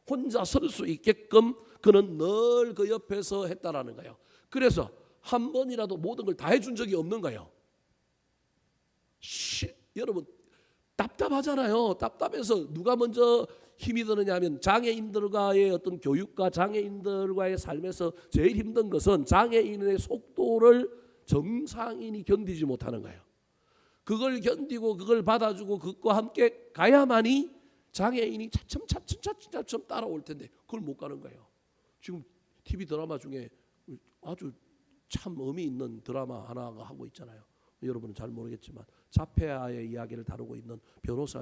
혼자 설 수 있게끔 그는 늘 그 옆에서 했다라는 거예요. 그래서 한 번이라도 모든 걸 다 해준 적이 없는 거예요. 여러분 답답하잖아요. 답답해서 누가 먼저 힘이 드느냐 하면 장애인들과의 어떤 교육과 장애인들과의 삶에서 제일 힘든 것은 장애인의 속도를 정상인이 견디지 못하는 거예요. 그걸 견디고 그걸 받아주고 그것과 함께 가야만이 장애인이 차츰 따라올 텐데 그걸 못 가는 거예요. 지금 TV 드라마 중에 아주 참 의미 있는 드라마 하나가 하고 있잖아요. 여러분은 잘 모르겠지만 자폐아의 이야기를 다루고 있는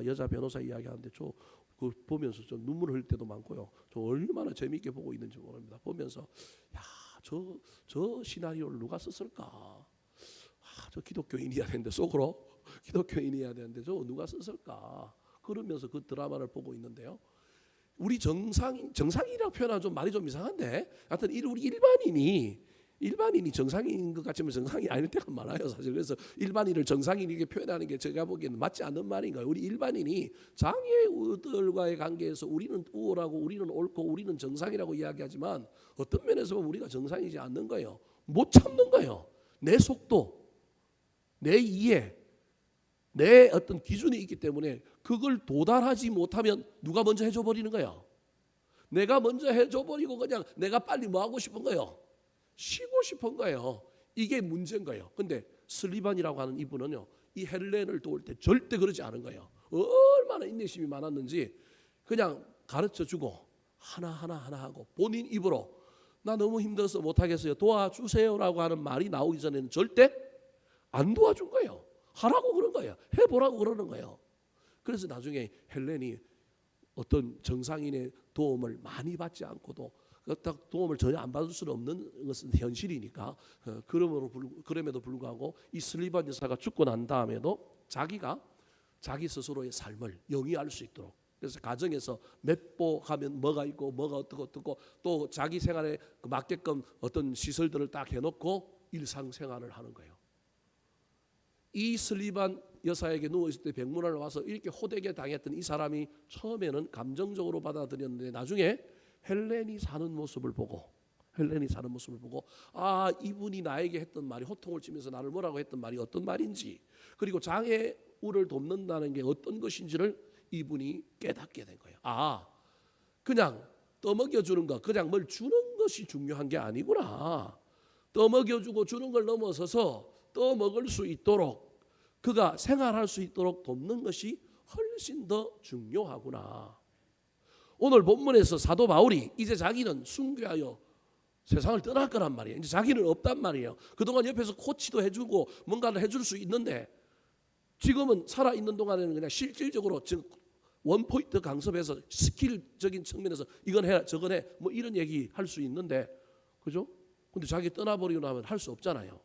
여자 변호사 이야기하는데 저 그 보면서 좀 눈물 흘릴 때도 많고요. 저 얼마나 재미있게 보고 있는지 모릅니다. 보면서 저 시나리오를 누가 썼을까? 저 기독교인이어야 되는데 속으로 기독교인이어야 되는데 저 누가 썼을까? 그러면서 그 드라마를 보고 있는데요. 우리 정상이라고 표현하면 좀 말이 좀 이상한데, 하여튼 우리 일반인이 정상인 것 같지만 정상이 아닐 때가 많아요, 사실. 그래서 일반인을 정상인에게 표현하는 게 제가 보기에는 맞지 않는 말인 거예요. 우리 일반인이 장애우들과의 관계에서 우리는 우월하고 우리는 옳고 우리는 정상이라고 이야기하지만 어떤 면에서 보면 우리가 정상이지 않는 거예요. 못 참는 거예요. 내 속도, 내 이해, 내 어떤 기준이 있기 때문에 그걸 도달하지 못하면 누가 먼저 해줘 버리는 거예요. 내가 먼저 해줘 버리고 그냥 내가 빨리 뭐 하고 싶은 거예요. 쉬고 싶은 거예요. 이게 문제인 거예요. 근데 슬리반이라고 하는 이분은요, 이 헬렌을 도울 때 절대 그러지 않은 거예요. 얼마나 인내심이 많았는지 그냥 가르쳐주고 하나하나 하고 본인 입으로 나 너무 힘들어서 못하겠어요, 도와주세요라고 하는 말이 나오기 전에는 절대 안 도와준 거예요. 하라고 그런 거예요. 해보라고 그러는 거예요. 그래서 나중에 헬렌이 어떤 정상인의 도움을 많이 받지 않고도 딱 도움을 전혀 안 받을 수는 없는 것은 현실이니까 그럼에도 불구하고 이 슬리반 여사가 죽고 난 다음에도 자기가 자기 스스로의 삶을 영위할 수 있도록, 그래서 가정에서 맺보하면 뭐가 있고 뭐가 어떻고 또 자기 생활에 맞게끔 어떤 시설들을 딱 해놓고 일상생활을 하는 거예요. 이 슬리반 여사에게 누워있을 때 백문을 와서 이렇게 호되게 당했던 이 사람이 처음에는 감정적으로 받아들였는데 나중에 헬렌이 사는 모습을 보고 아, 이분이 나에게 했던 말이, 호통을 치면서 나를 뭐라고 했던 말이 어떤 말인지, 그리고 장애우를 돕는다는 게 어떤 것인지를 이분이 깨닫게 된 거예요. 아, 그냥 떠먹여주는 것, 그냥 뭘 주는 것이 중요한 게 아니구나. 떠먹여주고 주는 걸 넘어서서 떠먹을 수 있도록, 그가 생활할 수 있도록 돕는 것이 훨씬 더 중요하구나. 오늘 본문에서 사도 바울이 이제 자기는 순교하여 세상을 떠날 거란 말이에요. 이제 자기는 없단 말이에요. 그동안 옆에서 코치도 해주고 뭔가를 해줄 수 있는데 지금은 살아있는 동안에는 그냥 실질적으로 지금 원포인트 강습해서 스킬적인 측면에서 이건 해 저건 해 뭐 이런 얘기 할 수 있는데, 그죠? 근데 자기 떠나버리고 나면 할 수 없잖아요.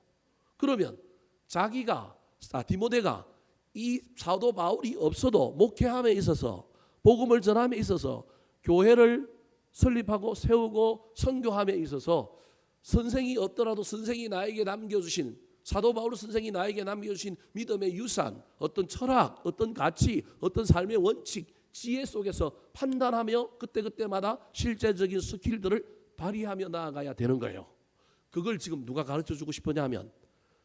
그러면 자기가 디모데가 이 사도 바울이 없어도 목회함에 있어서, 복음을 전함에 있어서, 교회를 설립하고 세우고 선교함에 있어서 선생이 없더라도 선생이 나에게 남겨주신, 사도 바울 선생이 나에게 남겨주신 믿음의 유산, 어떤 철학, 어떤 가치, 어떤 삶의 원칙, 지혜 속에서 판단하며 그때그때마다 실제적인 스킬들을 발휘하며 나아가야 되는 거예요. 그걸 지금 누가 가르쳐주고 싶으냐 하면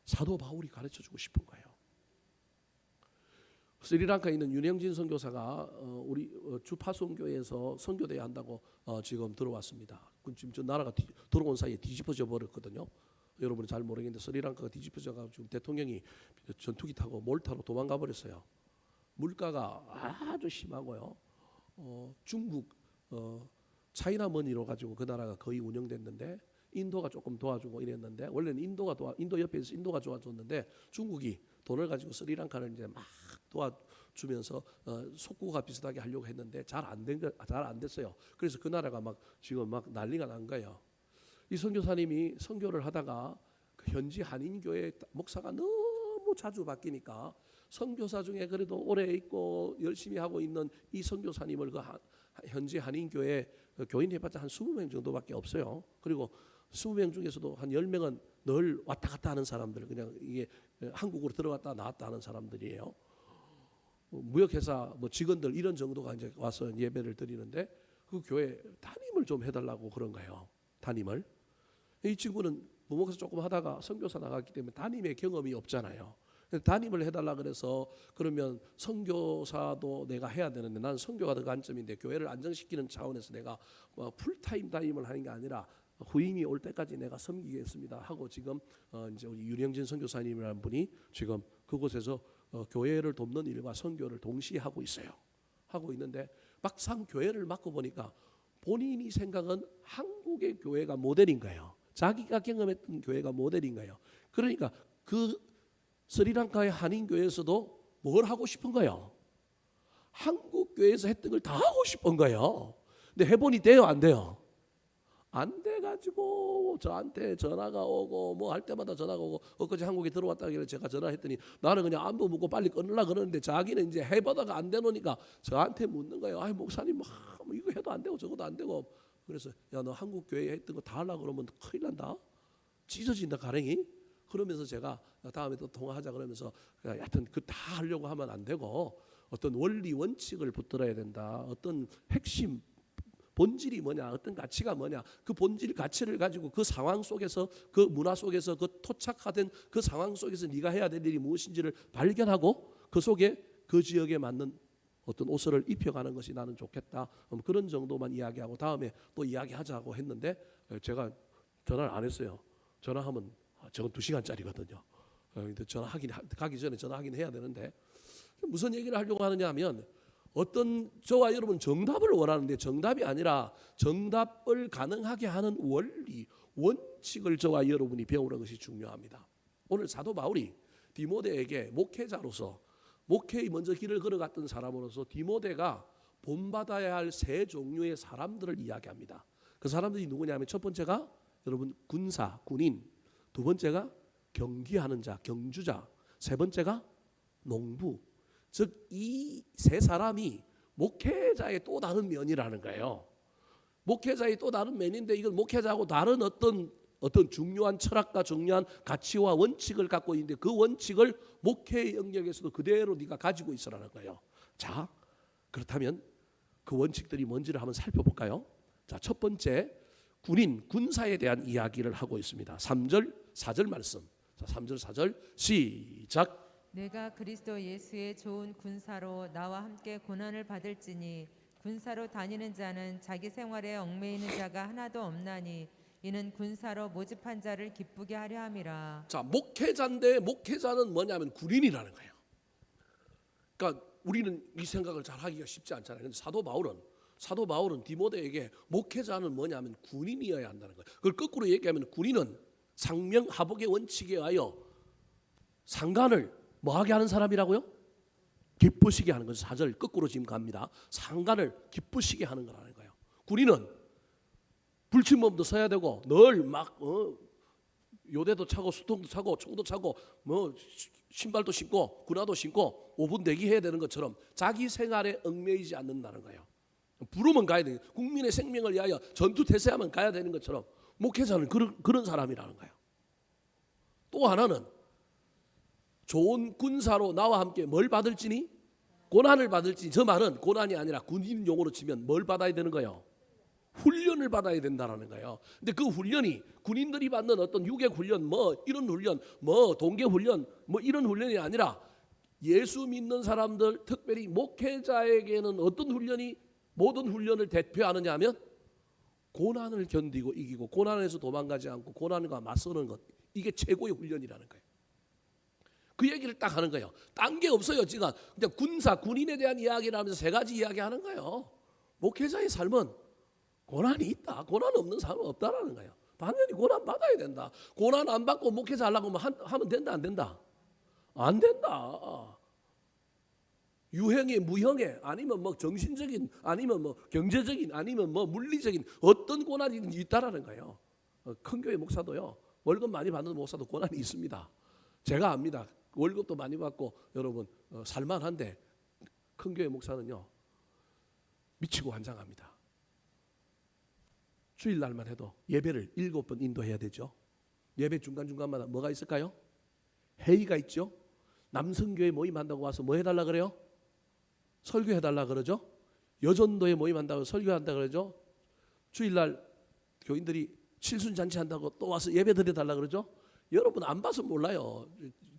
사도 바울이 가르쳐주고 싶은 거예요. 스리랑카에 있는 윤영진 선교사가 우리 주파 선교에서 선교대회 한다고 지금 들어왔습니다. 지금 저 나라가 들어온 사이에 뒤집어져 버렸거든요. 여러분이 잘 모르겠는데 스리랑카가 뒤집어져가지고 지금 대통령이 전투기 타고 몰타로 도망가 버렸어요. 물가가 아주 심하고요. 중국 차이나머니로 가지고 그 나라가 거의 운영됐는데 인도가 조금 도와주고 이랬는데, 원래는 인도 옆에서 인도가 도와줬는데 중국이 돈을 가지고 스리랑카를 이제 막 도와주면서 속구가 비슷하게 하려고 했는데 잘 안 됐어요. 그래서 그 나라가 막 지금 막 난리가 난 거예요. 이 선교사님이 선교를 하다가 그 현지 한인교회 목사가 너무 자주 바뀌니까 선교사 중에 그래도 오래 있고 열심히 하고 있는 이 선교사님을 그 현지 한인교회 교인 해봤자 한 20명 정도밖에 없어요. 그리고 20명 중에서도 한 10명은 늘 왔다 갔다 하는 사람들, 그냥 이게 한국으로 들어갔다 나왔다 하는 사람들이에요. 무역회사 뭐 직원들 이런 정도가 이제 와서 예배를 드리는데 그 교회 담임을 좀 해달라고 그런 거예요. 담임을. 이 친구는 부목에서 조금 하다가 선교사 나갔기 때문에 담임의 경험이 없잖아요. 담임을 해달라 그래서, 그러면 선교사도 내가 해야 되는데 나는 선교가 더 관점인데 교회를 안정시키는 차원에서 내가 풀타임 담임을 하는 게 아니라 후임이 올 때까지 내가 섬기겠습니다 하고 지금 이제 우리 유령진 선교사님이라는 분이 지금 그곳에서 교회를 돕는 일과 선교를 동시에 하고 있어요. 하고 있는데 막상 교회를 맡고 보니까 본인이 생각은 한국의 교회가 모델인 거예요. 자기가 경험했던 교회가 모델인 거예요. 그러니까 그 스리랑카의 한인교회에서도 뭘 하고 싶은 거예요? 한국 교회에서 했던 걸 다 하고 싶은 거예요. 근데 해보니 돼요, 안 돼요? 안 돼가지고 저한테 전화가 오고 뭐 할 때마다 전화가 오고, 엊그제 한국에 들어왔다길래 제가 전화했더니 나는 그냥 안부 묻고 빨리 끊으려고 그러는데 자기는 이제 해보다가 안 되노니까 저한테 묻는 거예요. 아이 목사님 뭐 이거 해도 안 되고 저것도 안 되고. 그래서 야, 너 한국 교회에 했던 거 다 하려고 그러면 큰일 난다, 찢어진다 가랭이. 그러면서 제가 다음에 또 통화하자 그러면서 하여튼 그 다 하려고 하면 안 되고 어떤 원리 원칙을 붙들어야 된다. 어떤 핵심 본질이 뭐냐, 어떤 가치가 뭐냐, 그 본질 가치를 가지고 그 상황 속에서, 그 문화 속에서, 그 토착화된 그 상황 속에서 네가 해야 될 일이 무엇인지를 발견하고 그 속에 그 지역에 맞는 어떤 옷을 입혀가는 것이 나는 좋겠다. 그런 정도만 이야기하고 다음에 또 이야기하자고 했는데 제가 전화를 안 했어요. 전화하면 저건 2시간짜리거든요. 전화하긴 가기 전에 전화하긴 해야 되는데 무슨 얘기를 하려고 하느냐 하면 어떤 저와 여러분 정답을 원하는데 정답이 아니라 정답을 가능하게 하는 원리, 원칙을 저와 여러분이 배우는 것이 중요합니다. 오늘 사도 바울이 디모데에게 목회자로서 목회의 먼저 길을 걸어갔던 사람으로서 디모데가 본받아야 할 세 종류의 사람들을 이야기합니다. 그 사람들이 누구냐면 첫 번째가 여러분 군사, 군인, 두 번째가 경기하는 자, 경주자, 세 번째가 농부. 즉 이 세 사람이 목회자의 또 다른 면이라는 거예요. 목회자의 또 다른 면인데 이건 목회자하고 다른 어떤 중요한 철학과 중요한 가치와 원칙을 갖고 있는데 그 원칙을 목회의 영역에서도 그대로 네가 가지고 있으라는 거예요. 자, 그렇다면 그 원칙들이 뭔지를 한번 살펴볼까요? 자, 첫 번째 군인, 군사에 대한 이야기를 하고 있습니다. 3절, 4절 말씀. 자, 3절, 4절 시작. 내가 그리스도 예수의 좋은 군사로 나와 함께 고난을 받을지니 군사로 다니는 자는 자기 생활에 얽매이는 자가 하나도 없나니 이는 군사로 모집한 자를 기쁘게 하려 함이라. 자, 목회자인데 목회자는 뭐냐면 군인이라는 거예요. 그러니까 우리는 이 생각을 잘 하기가 쉽지 않잖아요. 그런데 사도 바울은 디모데에게 목회자는 뭐냐면 군인이어야 한다는 거예요. 그걸 거꾸로 얘기하면 군인은 상명하복의 원칙에 의하여 상관을 뭐하게 하는 사람이라고요? 기쁘시게 하는 거죠. 4절 거꾸로 지금 갑니다. 상관을 기쁘시게 하는 거라는 거예요. 군인은 불침범도 서야 되고 늘 막 요대도 차고 수통도 차고 총도 차고 뭐 신발도 신고 군화도 신고 5분 대기해야 되는 것처럼 자기 생활에 얽매이지 않는다는 거예요. 부르면 가야 되는, 국민의 생명을 위하여 전투태세하면 가야 되는 것처럼 목회자는 그런 사람이라는 거예요. 또 하나는 좋은 군사로 나와 함께 뭘 받을지니? 고난을 받을지니. 저 말은 고난이 아니라 군인 용어로 치면 뭘 받아야 되는 거예요? 훈련을 받아야 된다는 거예요. 근데 그 훈련이 군인들이 받는 어떤 유격 훈련, 뭐 이런 훈련, 뭐 동계 훈련, 뭐 이런 훈련이 아니라 예수 믿는 사람들, 특별히 목회자에게는 어떤 훈련이 모든 훈련을 대표하느냐 하면 고난을 견디고 이기고 고난에서 도망가지 않고 고난과 맞서는 것, 이게 최고의 훈련이라는 거예요. 그 얘기를 딱 하는 거예요. 딴 게 없어요. 지금 그냥 군사, 군인에 대한 이야기를 하면서 세 가지 이야기하는 거예요. 목회자의 삶은 고난이 있다. 고난 없는 사람은 없다라는 거예요. 당연히 고난 받아야 된다. 고난 안 받고 목회자 하려고 하면 된다, 안 된다? 안 된다. 유형에 무형에 아니면 뭐 정신적인 아니면 뭐 경제적인 아니면 뭐 물리적인 어떤 고난이든지 있다라는 거예요. 큰 교회 목사도요. 월급 많이 받는 목사도 고난이 있습니다. 제가 압니다. 월급도 많이 받고 여러분 살만한데 큰 교회 목사는요. 미치고 환장합니다. 주일날만 해도 예배를 7번 인도해야 되죠. 예배 중간중간마다 뭐가 있을까요? 회의가 있죠. 남성교회 모임한다고 와서 뭐 해달라 그래요? 설교해달라 그러죠. 여전도에 모임한다고 설교한다 그러죠. 주일날 교인들이 칠순잔치 한다고 또 와서 예배 드려달라 그러죠. 여러분 안 봐서 몰라요.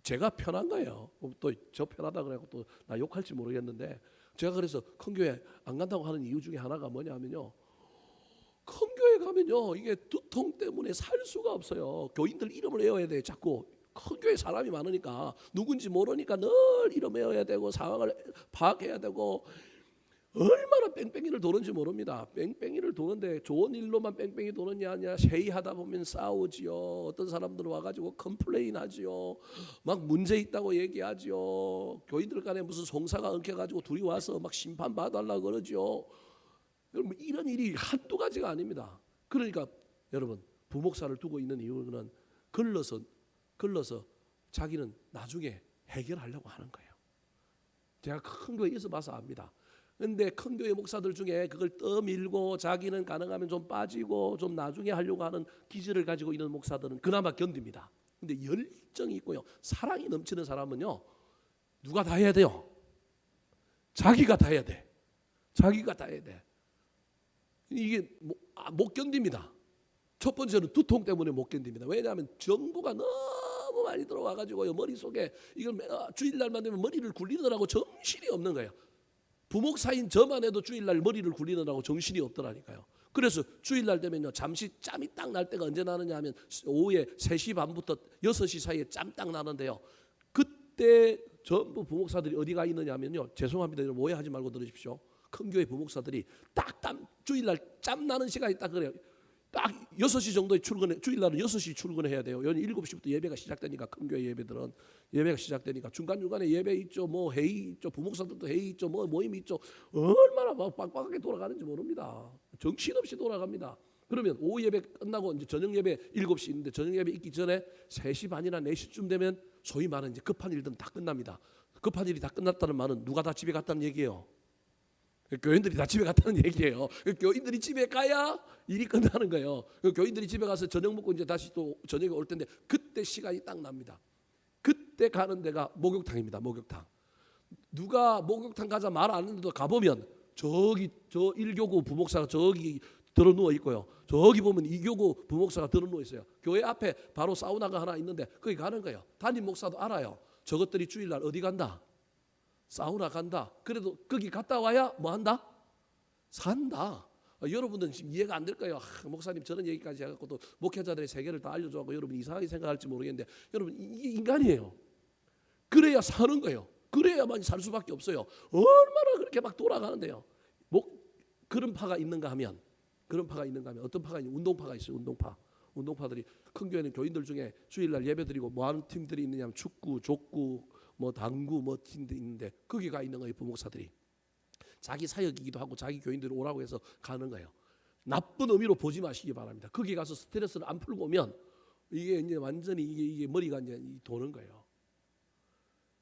제가 편한 거예요. 또 저 편하다 그래고 또 나 욕할지 모르겠는데 제가 그래서 큰 교회 안 간다고 하는 이유 중에 하나가 뭐냐면요. 큰 교회 가면요. 이게 두통 때문에 살 수가 없어요. 교인들 이름을 외워야 돼. 자꾸 큰 교회 사람이 많으니까 누군지 모르니까 늘 이름 외워야 되고 상황을 파악해야 되고 얼마나 뺑뺑이를 도는지 모릅니다. 뺑뺑이를 도는데 좋은 일로만 뺑뺑이 도는 게 아니라 회의하다 보면 싸우지요. 어떤 사람들은 와가지고 컴플레인하지요. 막 문제 있다고 얘기하지요. 교인들 간에 무슨 송사가 엉켜가지고 둘이 와서 막 심판 받아달라고 그러지요. 여러분 이런 일이 한두 가지가 아닙니다. 그러니까 여러분 부목사를 두고 있는 이유는 걸러서 자기는 나중에 해결하려고 하는 거예요. 제가 큰 교회에서 봐서 압니다. 근데 큰 교회 목사들 중에 그걸 떠밀고 자기는 가능하면 좀 빠지고 좀 나중에 하려고 하는 기질을 가지고 있는 목사들은 그나마 견딥니다. 근데 열정이 있고요. 사랑이 넘치는 사람은요. 누가 다 해야 돼요? 자기가 다 해야 돼. 자기가 다 해야 돼. 이게 못 견딥니다. 첫 번째는 두통 때문에 못 견딥니다. 왜냐하면 정보가 너무 많이 들어와가지고요. 머릿속에 이걸 주일날만 되면 머리를 굴리느라고 정신이 없는 거예요. 부목사인 저만 해도 주일날 머리를 굴리느라고 정신이 없더라니까요. 그래서 주일날 되면요 잠시 짬이 딱 날 때가 언제 나느냐 하면 오후에 3시 반부터 6시 사이에 짬 딱 나는데요. 그때 전부 부목사들이 어디가 있느냐 하면요, 죄송합니다, 여러분 오해하지 말고 들으십시오. 큰 교회 부목사들이 딱 주일날 짬 나는 시간이 딱 그래요. 딱 6시 정도에 출근해. 주일날은 6시 출근해야 돼요. 여기 7시부터 예배가 시작되니까, 큰 교회 예배들은 예배가 시작되니까 중간중간에 예배 있죠, 뭐 회의 있죠, 부목사들도 회의 있죠, 뭐 모임이 있죠. 얼마나 막 빡빡하게 돌아가는지 모릅니다. 정신없이 돌아갑니다. 그러면 오후 예배 끝나고 이제 저녁 예배 7시 있는데, 저녁 예배 있기 전에 3시 반이나 4시쯤 되면 소위 말하는 이제 급한 일들은 다 끝납니다. 급한 일이 다 끝났다는 말은 누가 다 집에 갔다는 얘기예요. 교인들이 다 집에 갔다는 얘기예요. 교인들이 집에 가야 일이 끝나는 거예요. 교인들이 집에 가서 저녁 먹고 이제 다시 또 저녁에 올 텐데, 그때 시간이 딱 납니다. 그때 가는 데가 목욕탕입니다. 목욕탕. 누가 목욕탕 가자 말 안 했는데도 가보면 저기 저 1교구 부목사가 저기 들어 누워 있고요. 저기 보면 2교구 부목사가 들어 누워 있어요. 교회 앞에 바로 사우나가 하나 있는데 거기 가는 거예요. 담임 목사도 알아요. 저것들이 주일날 어디 간다? 사우나 간다. 그래도 거기 갔다 와야 뭐 한다? 산다. 여러분들은 지금 이해가 안 될 거예요. 목사님 저런 얘기까지 해갖고 또 목회자들의 세계를 다 알려줘갖고 여러분 이상하게 생각할지 모르겠는데, 여러분 이게 인간이에요. 그래야 사는 거예요. 그래야만 살 수밖에 없어요. 얼마나 그렇게 막 돌아가는데요. 그런 파가 있는가 하면 어떤 파가 있냐? 운동파가 있어요. 운동파들이 큰 교회는 교인들 중에 주일날 예배드리고 뭐 하는 팀들이 있느냐면 축구, 족구, 뭐 당구 뭐 팀들이 있는데 거기 가 있는 거예요. 부목사들이 자기 사역이기도 하고 자기 교인들이 오라고 해서 가는 거예요. 나쁜 의미로 보지 마시기 바랍니다. 거기 가서 스트레스를 안 풀고 오면 이게 이제 완전히 이게 머리가 이제 도는 거예요.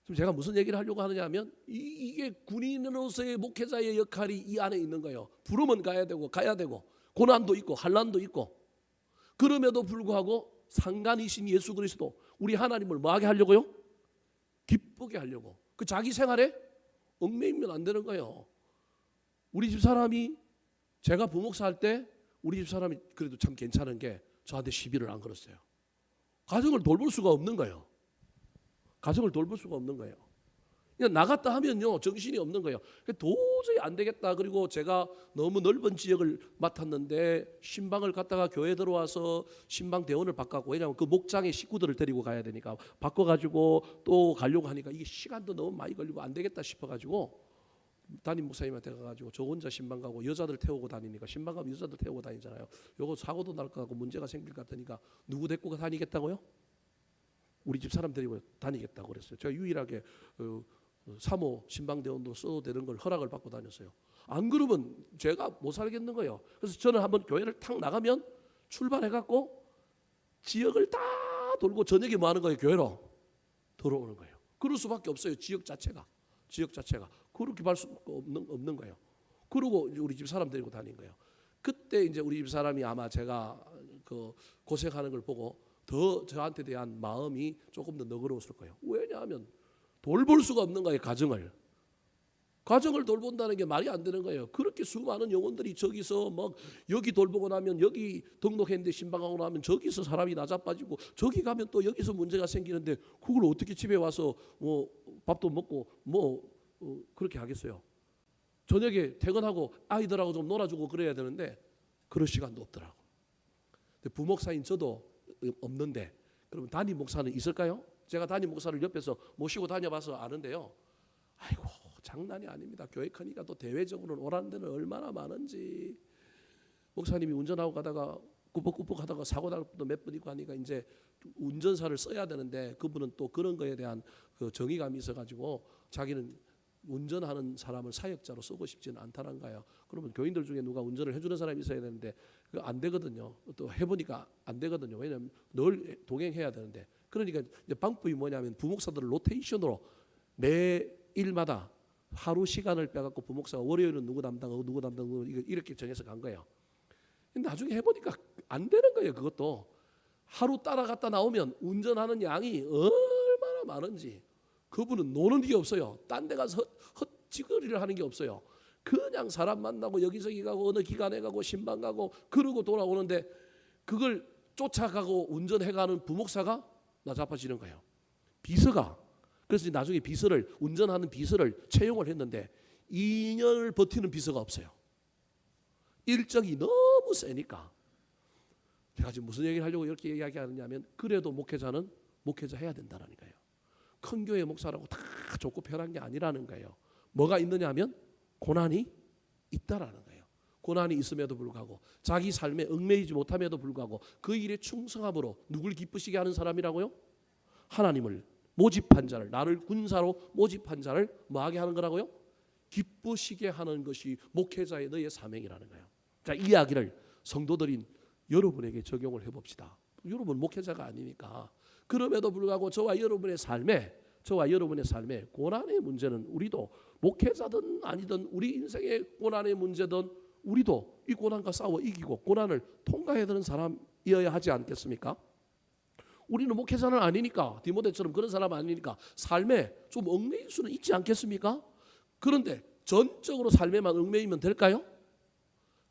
지금 제가 무슨 얘기를 하려고 하느냐면 이게 군인으로서의 목회자의 역할이 이 안에 있는 거예요. 부르면 가야 되고 고난도 있고 환난도 있고, 그럼에도 불구하고 상간이신 예수 그리스도 우리 하나님을 뭐하게 하려고요? 기쁘게 하려고. 그 자기 생활에 얽매이면 안 되는 거예요. 우리 집 사람이, 제가 부목사 할 때 우리 집 사람이 그래도 참 괜찮은 게 저한테 시비를 안 걸었어요. 가정을 돌볼 수가 없는 거예요. 그냥 나갔다 하면요 정신이 없는 거예요. 도저히 안 되겠다. 그리고 제가 너무 넓은 지역을 맡았는데 신방을 갔다가 교회 들어와서 신방 대원을 바꿨고, 왜냐하면 그 목장의 식구들을 데리고 가야 되니까 바꿔가지고 또 가려고 하니까 이게 시간도 너무 많이 걸리고 안 되겠다 싶어가지고 담임 목사님한테 가가지고 저 혼자 신방 가고 여자들 태우고 다니니까, 신방 가면 여자들 태우고 다니잖아요. 요거 사고도 날 것 같고 문제가 생길 것 같으니까 누구 데리고 다니겠다고요? 우리 집 사람 데리고 다니겠다고 그랬어요. 제가 유일하게 사모 신방대원도 써도 되는 걸 허락을 받고 다녔어요. 안 그러면 제가 못 살겠는 거예요. 그래서 저는 한번 교회를 탁 나가면 출발해갖고 지역을 다 돌고 저녁에 뭐 하는 거예요? 교회로 들어오는 거예요. 그럴 수밖에 없어요. 지역 자체가 그렇게 할 수 없는 거예요. 그러고 우리 집 사람 데리고 다닌 거예요. 그때 이제 우리 집 사람이 아마 제가 그 고생하는 걸 보고 더 저한테 대한 마음이 조금 더 너그러웠을 거예요. 왜냐하면 돌볼 수가 없는 거예요. 가정을 돌본다는 게 말이 안 되는 거예요. 그렇게 수많은 영혼들이 저기서 막 여기 돌보고 나면 여기 등록했는데 신방하고 나면 저기서 사람이 나자빠지고, 저기 가면 또 여기서 문제가 생기는데 그걸 어떻게 집에 와서 뭐 밥도 먹고 뭐 그렇게 하겠어요. 저녁에 퇴근하고 아이들하고 좀 놀아주고 그래야 되는데 그럴 시간도 없더라고. 부목사인 저도 없는데 그러면 담임 목사는 있을까요? 제가 담임 목사를 옆에서 모시고 다녀봐서 아는데요. 아이고 장난이 아닙니다. 교회 크니까 또 대외적으로는 오라는 데는 얼마나 많은지. 목사님이 운전하고 가다가 꾸벅꾸벅 하다가 사고 날 것도 몇 번 있고 하니까 이제 운전사를 써야 되는데 그분은 또 그런 거에 대한 그 정의감이 있어가지고 자기는 운전하는 사람을 사역자로 쓰고 싶지는 않다는 거예요. 그러면 교인들 중에 누가 운전을 해주는 사람이 있어야 되는데 그거 안 되거든요. 또 해보니까 안 되거든요. 왜냐하면 늘 동행해야 되는데. 그러니까 이제 방법이 뭐냐면 부목사들을 로테이션으로 매 일마다 하루 시간을 빼갖고 부목사가 월요일은 누구 담당하고 누구 담당하고 이렇게 정해서 간 거예요. 근데 나중에 해보니까 안 되는 거예요. 그것도 하루 따라갔다 나오면 운전하는 양이 얼마나 많은지. 그분은 노는 게 없어요. 딴 데 가서 헛지거리를 하는 게 없어요. 그냥 사람 만나고 여기저기 가고 어느 기관에 가고 신방 가고 그러고 돌아오는데 그걸 쫓아가고 운전해가는 부목사가 나자빠지는 거예요. 비서가. 그래서 나중에 비서를, 운전하는 비서를 채용을 했는데 2년을 버티는 비서가 없어요. 일정이 너무 너무 세니까. 제가 지금 무슨 얘기를 하려고 이렇게 이야기하느냐면 그래도 목회자는 목회자 해야 된다는 거예요. 큰 교회 목사라고 다 좋고 편한 게 아니라는 거예요. 뭐가 있느냐 하면 고난이 있다라는 거예요. 고난이 있음에도 불구하고 자기 삶에 얽매이지 못함에도 불구하고 그 일에 충성함으로 누굴 기쁘시게 하는 사람이라고요? 하나님을 모집한 자를, 나를 군사로 모집한 자를 뭐하게 하는 거라고요? 기쁘시게 하는 것이 목회자의 너의 사명이라는 거예요. 자, 이 이야기를 성도들인 여러분에게 적용을 해봅시다. 여러분 목회자가 아니니까. 그럼에도 불구하고 저와 여러분의 삶에 고난의 문제는 우리도 목회자든 아니든 우리 인생의 고난의 문제든 우리도 이 고난과 싸워 이기고 고난을 통과해야 되는 사람이어야 하지 않겠습니까? 우리는 목회자는 아니니까, 디모데처럼 그런 사람 아니니까 삶에 좀 얽매일 수는 있지 않겠습니까? 그런데 전적으로 삶에만 얽매이면 될까요?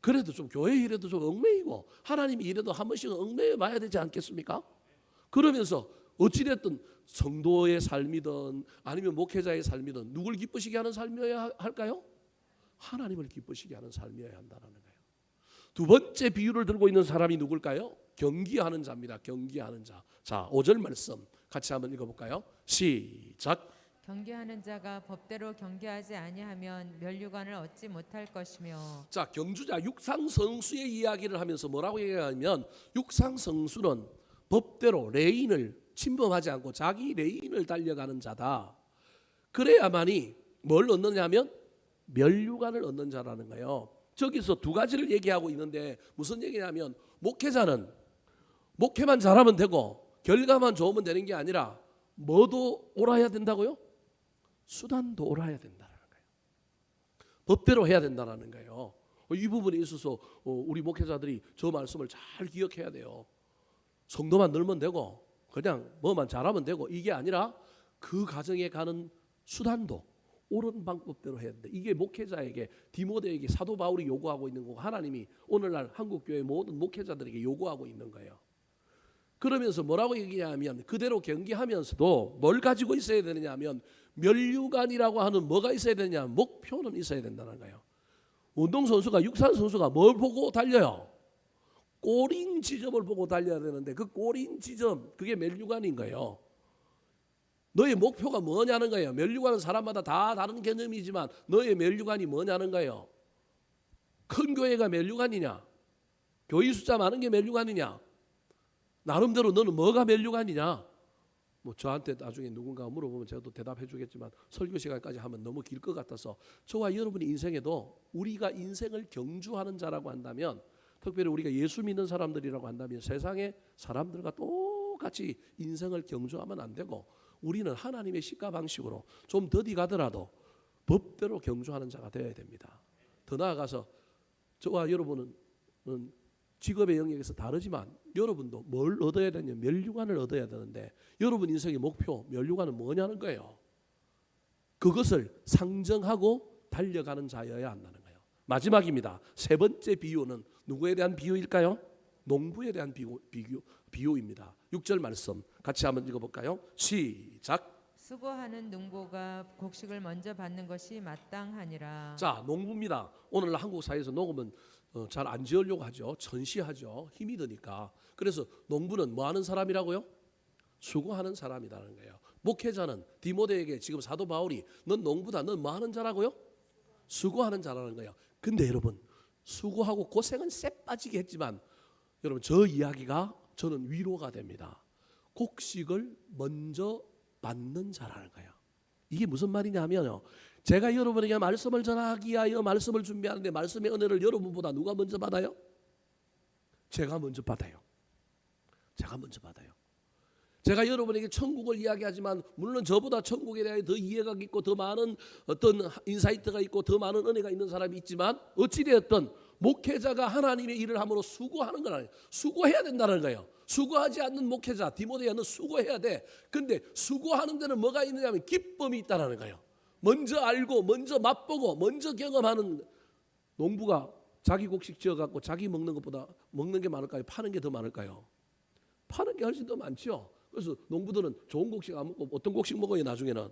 그래도 좀 교회 일에도 좀 얽매이고 하나님 일에도 한 번씩은 얽매여 봐야 되지 않겠습니까? 그러면서 어찌됐든 성도의 삶이든 아니면 목회자의 삶이든 누굴 기쁘시게 하는 삶이어야 할까요? 하나님을 기쁘시게 하는 삶이어야 한다는 거예요. 두 번째 비유를 들고 있는 사람이 누굴까요? 경기하는 자입니다. 경기하는 자. 자, 5절 말씀 같이 한번 읽어볼까요? 시작. 경계하는 자가 법대로 경계하지 아니하면 면류관을 얻지 못할 것이며. 자, 경주자 육상성수의 이야기를 하면서 뭐라고 얘기하냐면 육상성수는 법대로 레인을 침범하지 않고 자기 레인을 달려가는 자다. 그래야만이 뭘 얻느냐면 면류관을 얻는 자라는 거예요. 저기서 두 가지를 얘기하고 있는데 무슨 얘기냐면 목회자는 목회만 잘하면 되고 결과만 좋으면 되는 게 아니라 뭐도 옳아야 된다고요? 수단도 옳아야 된다는 거예요. 법대로 해야 된다는 거예요. 이 부분에 있어서 우리 목회자들이 저 말씀을 잘 기억해야 돼요. 성도만 늘면 되고 그냥 뭐만 잘하면 되고 이게 아니라 그 가정에 가는 수단도 옳은 방법대로 해야 된다. 이게 목회자에게 디모데에게 사도 바울이 요구하고 있는 거고 하나님이 오늘날 한국교회 모든 목회자들에게 요구하고 있는 거예요. 그러면서 뭐라고 얘기하면 그대로 경기하면서도 뭘 가지고 있어야 되느냐 하면 면류관이라고 하는 뭐가 있어야 되느냐 목표는 있어야 된다는 거예요. 운동선수가 육상선수가 뭘 보고 달려요? 꼬린 지점을 보고 달려야 되는데 그 꼬린 지점 그게 면류관인 거예요. 너의 목표가 뭐냐는 거예요. 면류관은 사람마다 다 다른 개념이지만 너의 면류관이 뭐냐는 거예요. 큰 교회가 면류관이냐? 교인 숫자 많은 게 면류관이냐? 나름대로 너는 뭐가 면류관이냐? 뭐 저한테 나중에 누군가 물어보면 제가 또 대답해 주겠지만 설교 시간까지 하면 너무 길 것 같아서 저와 여러분의 인생에도 우리가 인생을 경주하는 자라고 한다면 특별히 우리가 예수 믿는 사람들이라고 한다면 세상의 사람들과 똑같이 인생을 경주하면 안 되고 우리는 하나님의 식가 방식으로 좀 더디 가더라도 법대로 경주하는 자가 되어야 됩니다. 더 나아가서 저와 여러분은 직업의 영역에서 다르지만 여러분도 뭘 얻어야 되냐면 면류관을 얻어야 되는데 여러분 인생의 목표 면류관은 뭐냐는 거예요. 그것을 상정하고 달려가는 자여야 한다는 거예요. 마지막입니다. 세 번째 비유는 누구에 대한 비유일까요? 농부에 대한 비유입니다. 6절 말씀 같이 한번 읽어볼까요? 시작. 수고하는 농부가 곡식을 먼저 받는 것이 마땅하니라. 자, 농부입니다. 오늘날 한국 사회에서 농업은 잘 안 지으려고 하죠. 전시하죠. 힘이 드니까. 그래서 농부는 뭐 하는 사람이라고요? 수고하는 사람이라는 거예요. 목회자는 디모데에게 지금 사도 바울이 넌 농부다. 넌 뭐 하는 자라고요? 수고하는 자라는 거예요. 근데 여러분 수고하고 고생은 쎄 빠지게 했지만 여러분 저 이야기가 저는 위로가 됩니다. 곡식을 먼저 받는 자라는 거예요. 이게 무슨 말이냐면요. 제가 여러분에게 말씀을 전하기 위하여 말씀을 준비하는데 말씀의 은혜를 여러분보다 누가 먼저 받아요? 제가 먼저 받아요. 제가 먼저 받아요. 제가 여러분에게 천국을 이야기하지만 물론 저보다 천국에 대해 더 이해가 깊고 더 많은 어떤 인사이트가 있고 더 많은 은혜가 있는 사람이 있지만 어찌되었든 목회자가 하나님의 일을 함으로 수고하는 건 아니에요. 수고해야 된다는 거예요. 수고하지 않는 목회자 디모데야 너 수고해야 돼. 근데 수고하는 데는 뭐가 있느냐면 기쁨이 있다는 거예요. 먼저 알고 먼저 맛보고 먼저 경험하는 농부가 자기 곡식 지어갖고 자기 먹는 것보다 먹는 게 많을까요? 파는 게 더 많을까요? 파는 게 훨씬 더 많죠. 그래서 농부들은 좋은 곡식 안 먹고 어떤 곡식 먹어요 나중에는?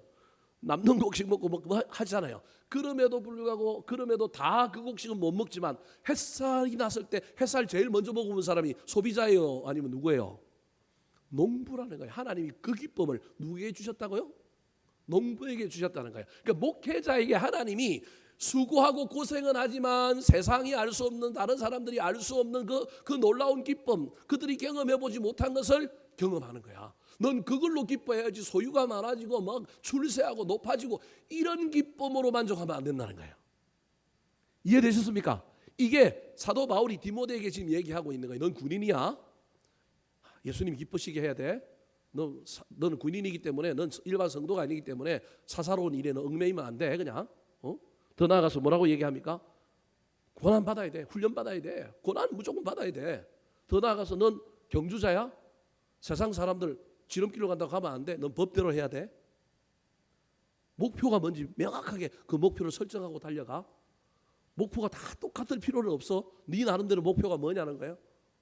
남는 곡식 먹고 뭐 하잖아요. 그럼에도 불구하고 그럼에도 다 그 곡식은 못 먹지만 햇살이 났을 때 햇살 제일 먼저 먹어본 사람이 소비자예요? 아니면 누구예요? 농부라는 거예요. 하나님이 그 기쁨을 누구에게 주셨다고요? 농부에게 주셨다는 거예요. 그러니까 목회자에게 하나님이 수고하고 고생은 하지만 세상이 알 수 없는, 다른 사람들이 알 수 없는 그 놀라운 기쁨, 그들이 경험해보지 못한 것을 경험하는 거야. 넌 그걸로 기뻐해야지. 소유가 많아지고 막 출세하고 높아지고 이런 기쁨으로 만족하면 안 된다는 거예요. 이해되셨습니까? 이게 사도 바울이 디모데에게 지금 얘기하고 있는 거예요. 넌 군인이야. 예수님 기쁘시게 해야 돼. 너는 군인이기 때문에, 넌 일반 성도가 아니기 때문에 사사로운 일에는 얽매이면 안 돼. 그냥 더 나아가서 뭐라고 얘기합니까? 고난 받아야 돼. 훈련 받아야 돼. 고난 무조건 받아야 돼. 더 나아가서 넌 경주자야. 세상 사람들 지름길로 간다고 가면 안 돼. 넌 법대로 해야 돼. 목표가 뭔지 명확하게 그 목표를 설정하고 달려가. 목표가 다 똑같을 필요는 없어. 네 나름대로 목표가 뭐냐는 거예요.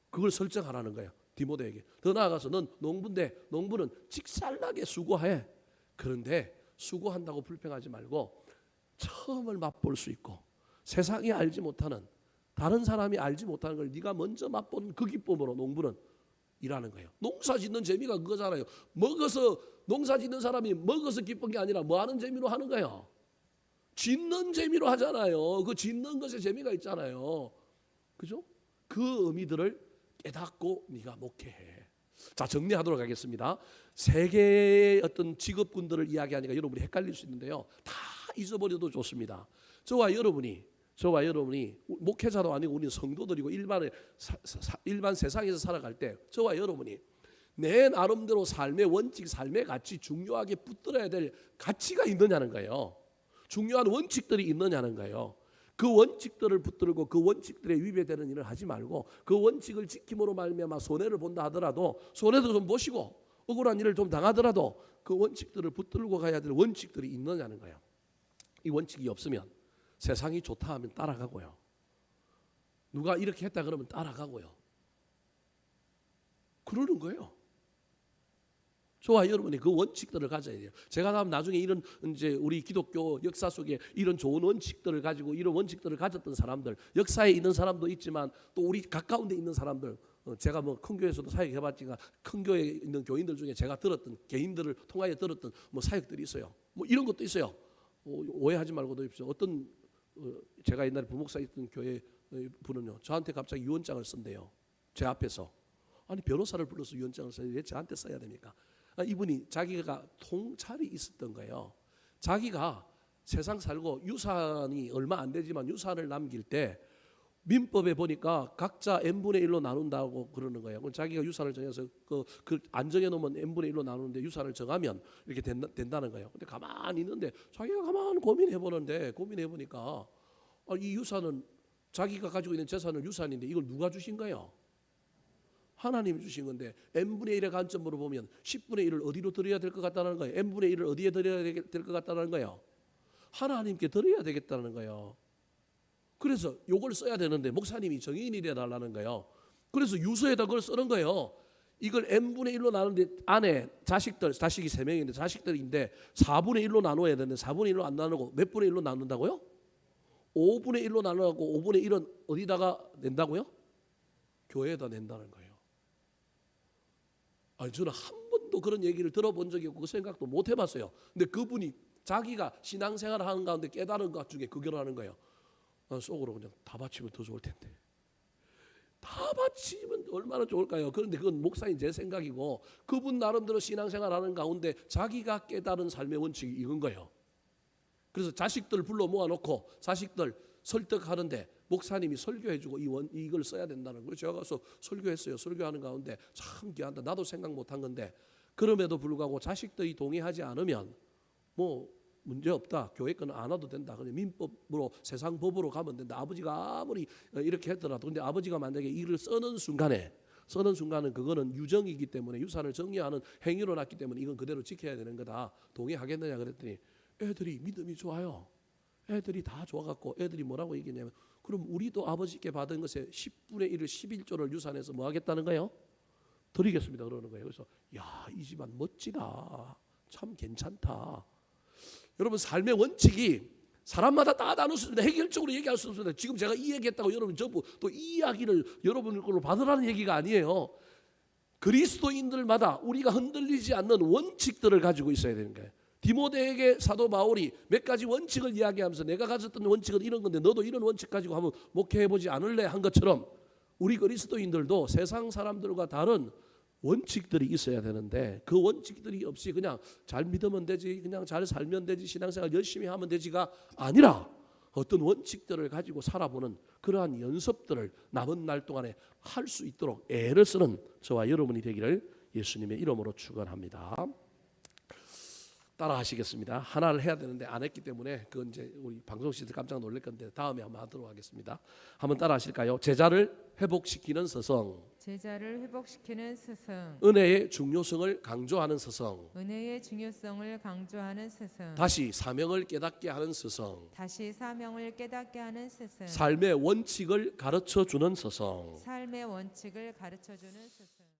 그걸 설정하라는 거예요. 디모데에게. 더 나아가서 넌 농부인데 농부는 직살나게 수고해. 그런데 수고한다고 불평하지 말고 처음을 맛볼 수 있고 세상이 알지 못하는, 다른 사람이 알지 못하는 걸 네가 먼저 맛본 그 기쁨으로 농부는 일하는 거예요. 농사 짓는 재미가 그거잖아요. 먹어서, 농사 짓는 사람이 먹어서 기쁜 게 아니라 뭐 하는 재미로 하는 거예요? 짓는 재미로 하잖아요. 그 짓는 것에 재미가 있잖아요. 그죠? 그 의미들을 깨닫고 네가 목회해. 자, 정리하도록 하겠습니다. 세 개의 어떤 직업군들을 이야기하니까 여러분이 헷갈릴 수 있는데요. 다 잊어버려도 좋습니다. 저와 여러분이 목회자도 아니고 우리는 성도들이고 일반 세상에서 살아갈 때 저와 여러분이 내 나름대로 삶의 원칙, 삶의 가치, 중요하게 붙들어야 될 가치가 있느냐는 거예요. 중요한 원칙들이 있느냐는 거예요. 그 원칙들을 붙들고 그 원칙들에 위배되는 일을 하지 말고 그 원칙을 지킴으로 말미암아 손해를 본다 하더라도 손해도 좀 보시고 억울한 일을 좀 당하더라도 그 원칙들을 붙들고 가야 될 원칙들이 있느냐는 거예요. 이 원칙이 없으면 세상이 좋다 하면 따라가고요. 누가 이렇게 했다 그러면 따라가고요. 그러는 거예요. 저와 여러분이 그 원칙들을 가져야 돼요. 제가 다음 나중에 이런 이제 우리 기독교 역사 속에 이런 좋은 원칙들을 가지고 이런 원칙들을 가졌던 사람들, 역사에 있는 사람도 있지만 또 우리 가까운 데 있는 사람들, 제가 뭐 큰 교회에서도 사역해봤지만 큰 교회에 있는 교인들 중에 제가 들었던, 개인들을 통하여 들었던 뭐 사역들이 있어요. 뭐 이런 것도 있어요. 오해하지 말고 들으십시오. 어떤 제가 옛날에 부목사 있던 교회 분은요, 저한테 갑자기 유언장을 쓴대요. 제 앞에서. 아니, 변호사를 불러서 유언장을 써야 왜 저한테 써야 됩니까? 이분이 자기가 통찰이 있었던 거예요. 자기가 세상 살고 유산이 얼마 안 되지만 유산을 남길 때 민법에 보니까 각자 n분의 1로 나눈다고 그러는 거예요. 그럼 자기가 유산을 정해서 안 정해놓으면 n분의 1로 나누는데 유산을 정하면 이렇게 된다는 거예요. 근데 가만히 있는데 자기가 가만히 고민해보니까 이 유산은 자기가 가지고 있는 재산은 유산인데 이걸 누가 주신 거예요? 하나님이 주신 건데 n분의 1의 관점으로 보면 10분의 1을 어디로 드려야 될 것 같다는 거예요? n분의 1을 어디에 드려야 될 것 같다는 거예요? 하나님께 드려야 되겠다는 거예요. 그래서 요걸 써야 되는데 목사님이 정인이 되달라는 거예요. 그래서 유서에다 그걸 쓰는 거예요. 이걸 n분의 1로 나누는데 안에 자식이 3명인데 자식들인데 4분의 1로 나눠야 되는데 4분의 1로 안 나누고 몇 분의 1로 나눈다고요? 5분의 1로 나누고 5분의 1은 어디다가 낸다고요? 교회에다 낸다는 거예요. 아니, 저는 한 번도 그런 얘기를 들어본 적이 없고 그 생각도 못 해봤어요. 근데 그분이 자기가 신앙생활을 하는 가운데 깨달은 것 중에 그거라는 거예요. 속으로 그냥 다 바치면 더 좋을 텐데. 다 바치면 얼마나 좋을까요? 그런데 그건 목사님 제 생각이고 그분 나름대로 신앙생활하는 가운데 자기가 깨달은 삶의 원칙이 이건 거예요. 그래서 자식들 불러 모아놓고 자식들 설득하는데 목사님이 설교해주고 이걸 써야 된다는 거예요. 제가 가서 설교했어요. 설교하는 가운데 참 귀한다. 나도 생각 못한 건데 그럼에도 불구하고 자식들이 동의하지 않으면 뭐 문제 없다. 교회 거는 안 와도 된다. 그냥 민법으로 세상 법으로 가면 된다. 아버지가 아무리 이렇게 했더라도 근데 아버지가 만약에 이를 쓰는 순간은 그거는 유정이기 때문에 유산을 정리하는 행위로 났기 때문에 이건 그대로 지켜야 되는 거다. 동의하겠느냐 그랬더니 애들이 믿음이 좋아요. 애들이 다 좋아갖고 애들이 뭐라고 얘기했냐면 그럼 우리도 아버지께 받은 것에 10분의 1을 11조를 유산해서 뭐 하겠다는 거예요? 드리겠습니다 그러는 거예요. 그래서 야, 이 집안 멋지다. 참 괜찮다. 여러분 삶의 원칙이 사람마다 다 나눌 수 있습니다. 해결적으로 얘기할 수 없습니다. 지금 제가 이 얘기했다고 여러분 전부 또 이 이야기를 여러분 걸로 받으라는 얘기가 아니에요. 그리스도인들마다 우리가 흔들리지 않는 원칙들을 가지고 있어야 되는 거예요. 디모데에게 사도 바울이 몇 가지 원칙을 이야기하면서 내가 가졌던 원칙은 이런 건데 너도 이런 원칙 가지고 한번 목회해보지 않을래 한 것처럼 우리 그리스도인들도 세상 사람들과 다른 원칙들이 있어야 되는데 그 원칙들이 없이 그냥 잘 믿으면 되지, 그냥 잘 살면 되지, 신앙생활 열심히 하면 되지가 아니라 어떤 원칙들을 가지고 살아보는 그러한 연습들을 남은 날 동안에 할 수 있도록 애를 쓰는 저와 여러분이 되기를 예수님의 이름으로 축원합니다. 따라 하시겠습니다. 하나를 해야 되는데 안 했기 때문에 그건 이제 우리 방송 시대 깜짝 놀랄 건데 다음에 한번 하도록 하겠습니다. 한번 따라 하실까요? 제자를 회복시키는 스승. 제자를 회복시키는 스승. 은혜의 중요성을 강조하는 스승. 은혜의 중요성을 강조하는 스승. 다시 사명을 깨닫게 하는 스승. 다시 사명을 깨닫게 하는 스승. 삶의 원칙을 가르쳐 주는 스승. 삶의 원칙을 가르쳐 주는 스승.